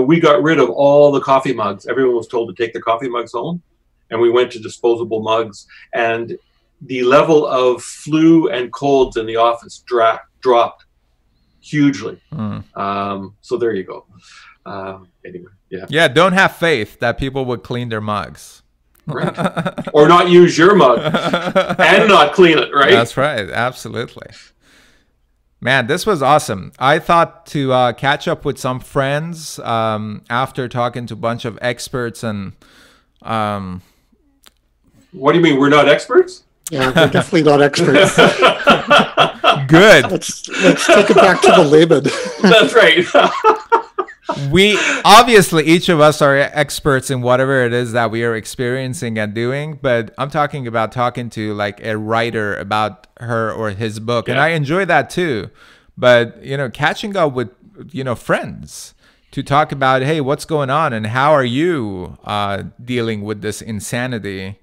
we got rid of all the coffee mugs. Everyone was told to take their coffee mugs home, and we went to disposable mugs. And the level of flu and colds in the office dropped hugely. So there you go. Anyway, yeah. Yeah, don't have faith that people would clean their mugs. Right. Or not use your mug and not clean it, right? That's right. Absolutely. Man, this was awesome. I thought to catch up with some friends after talking to a bunch of experts and... What do you mean? We're not experts? Yeah, we're definitely not experts. Good. Let's take it back to the layman. That's right. We obviously, each of us are experts in whatever it is that we are experiencing and doing, but I'm talking about talking to like a writer about her or his book. And I enjoy that too. But, you know, catching up with, you know, friends to talk about, hey, what's going on and how are you dealing with this insanity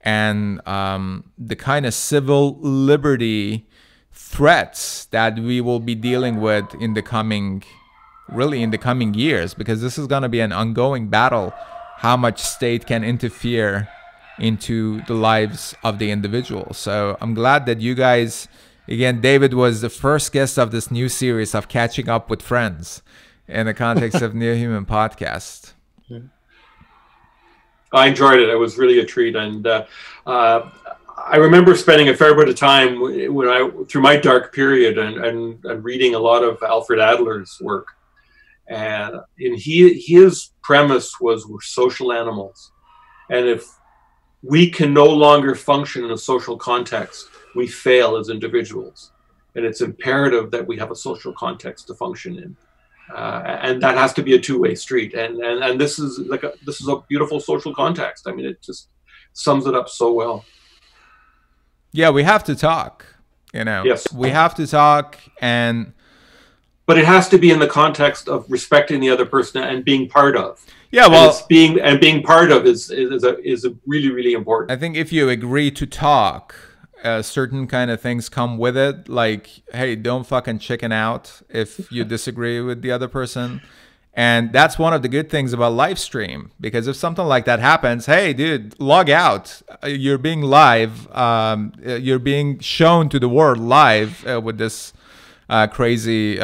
and the kind of civil liberty threats that we will be dealing with in the coming years, because this is going to be an ongoing battle, how much state can interfere into the lives of the individual. So I'm glad that you guys, again, David was the first guest of this new series of catching up with friends in the context of NEOHUMAN podcast. I enjoyed it. It was really a treat. And I remember spending a fair bit of time when through my dark period and reading a lot of Alfred Adler's work. And his premise was we're social animals. And if we can no longer function in a social context, we fail as individuals. And it's imperative that we have a social context to function in. And that has to be a two-way street. And this is a beautiful social context. I mean, it just sums it up so well. Yeah, we have to talk, you know. Yes. We have to talk, but it has to be in the context of respecting the other person and being part of. Yeah, well, being part of is really, really important. I think if you agree to talk, certain kind of things come with it. Like, hey, don't fucking chicken out if you disagree with the other person. And that's one of the good things about live stream, because if something like that happens, hey, dude, log out. You're being live. You're being shown to the world live with this crazy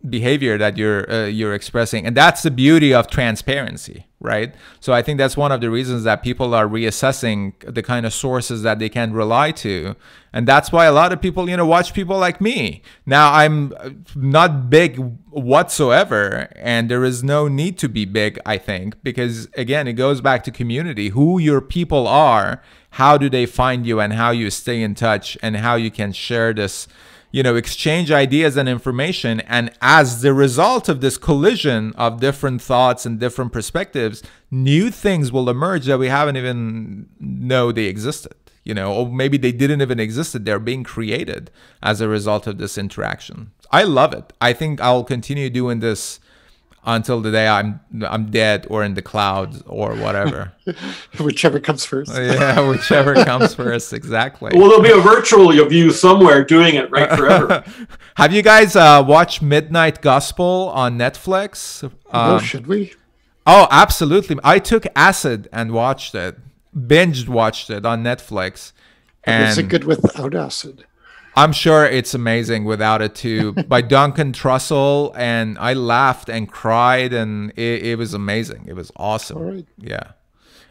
behavior that you're expressing. And that's the beauty of transparency, right? So I think that's one of the reasons that people are reassessing the kind of sources that they can rely to. And that's why a lot of people, you know, watch people like me. Now, I'm not big whatsoever, and there is no need to be big, I think, because again, it goes back to community, who your people are, how do they find you, and how you stay in touch, and how you can share this, you know, exchange ideas and information. And as the result of this collision of different thoughts and different perspectives, new things will emerge that we haven't even know they existed, you know, or maybe they didn't even exist. They're being created as a result of this interaction. I love it. I think I'll continue doing this until the day I'm dead or in the clouds or whatever. Whichever comes first. Yeah, whichever comes first, exactly. Well, there'll be a virtual of you somewhere doing it right forever. Have you guys watched Midnight Gospel on Netflix? Should we? Oh, absolutely. I took acid and watched it. Binged watched it on Netflix. And is it good without acid? I'm sure it's amazing without it too. By Duncan Trussell, and I laughed and cried, and it was amazing. It was awesome. All right. Yeah.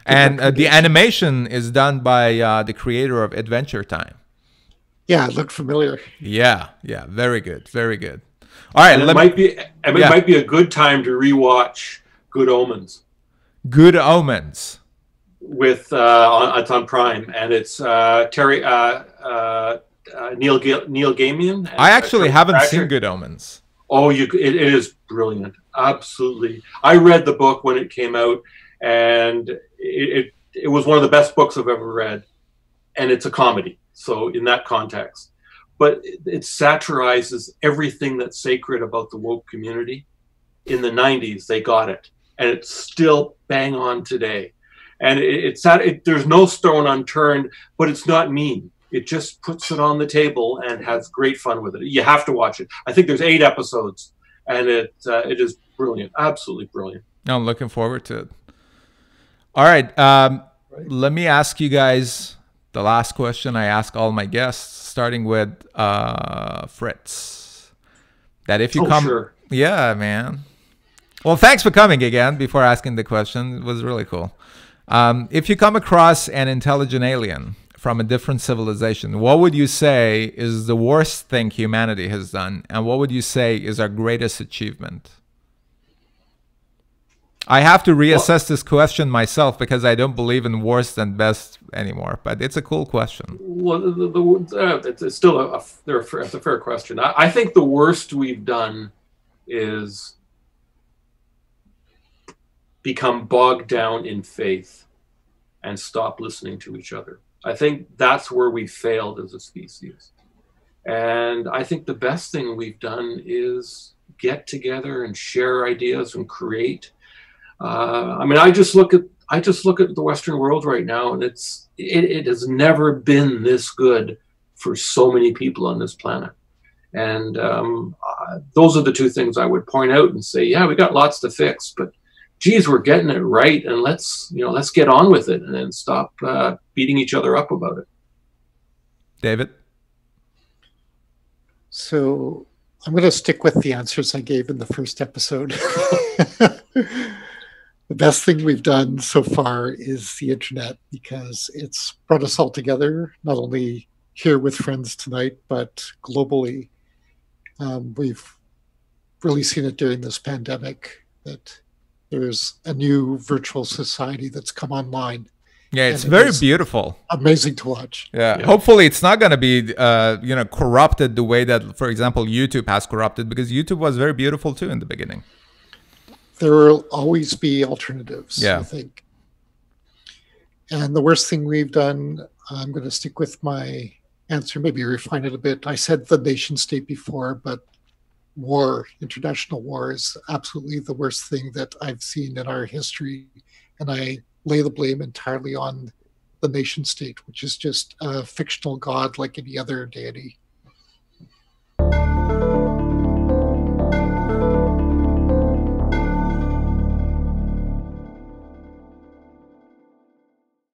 And the animation is done by the creator of Adventure Time. Yeah, it looked familiar. Yeah, yeah, very good, very good. All right, it might be a good time to rewatch Good Omens. Good Omens. With it's on Prime, and it's Neil Gaiman. I actually haven't seen Good Omens. Oh, it is brilliant. Absolutely. I read the book when it came out, and it was one of the best books I've ever read. And it's a comedy, so in that context. But it satirizes everything that's sacred about the woke community. in the 90s, they got it. And it's still bang on today. And it's that there's no stone unturned, but it's not mean. It just puts it on the table and has great fun with it. You have to watch it. I think there's 8 episodes, and it is brilliant, absolutely brilliant. I'm looking forward to it. All right, let me ask you guys the last question I ask all my guests, starting with Fritz. That if you come, sure. Yeah, man. Well, thanks for coming again. Before asking the question, it was really cool. If you come across an intelligent alien from a different civilization, what would you say is the worst thing humanity has done, and what would you say is our greatest achievement? I have to reassess this question myself because I don't believe in worst and best anymore, but it's a cool question. Well, it's still a fair question. I think the worst we've done is become bogged down in faith and stop listening to each other. I think that's where we failed as a species. And I think the best thing we've done is get together and share ideas and create. I mean, I just look at the Western world right now, and it has never been this good for so many people on this planet. And those are the 2 things I would point out and say, yeah, we got lots to fix, but geez, we're getting it right, and let's get on with it and then stop beating each other up about it. David? So I'm going to stick with the answers I gave in the first episode. The best thing we've done so far is the internet, because it's brought us all together, not only here with friends tonight, but globally. We've really seen it during this pandemic that there's a new virtual society that's come online. Yeah, it's very beautiful. Amazing to watch. Yeah. Hopefully it's not going to be, corrupted the way that, for example, YouTube has corrupted, because YouTube was very beautiful too in the beginning. There will always be alternatives, yeah. I think. And the worst thing we've done, I'm going to stick with my answer, maybe refine it a bit. I said the nation state before, but war, international war, is absolutely the worst thing that I've seen in our history. And I lay the blame entirely on the nation state, which is just a fictional god like any other deity.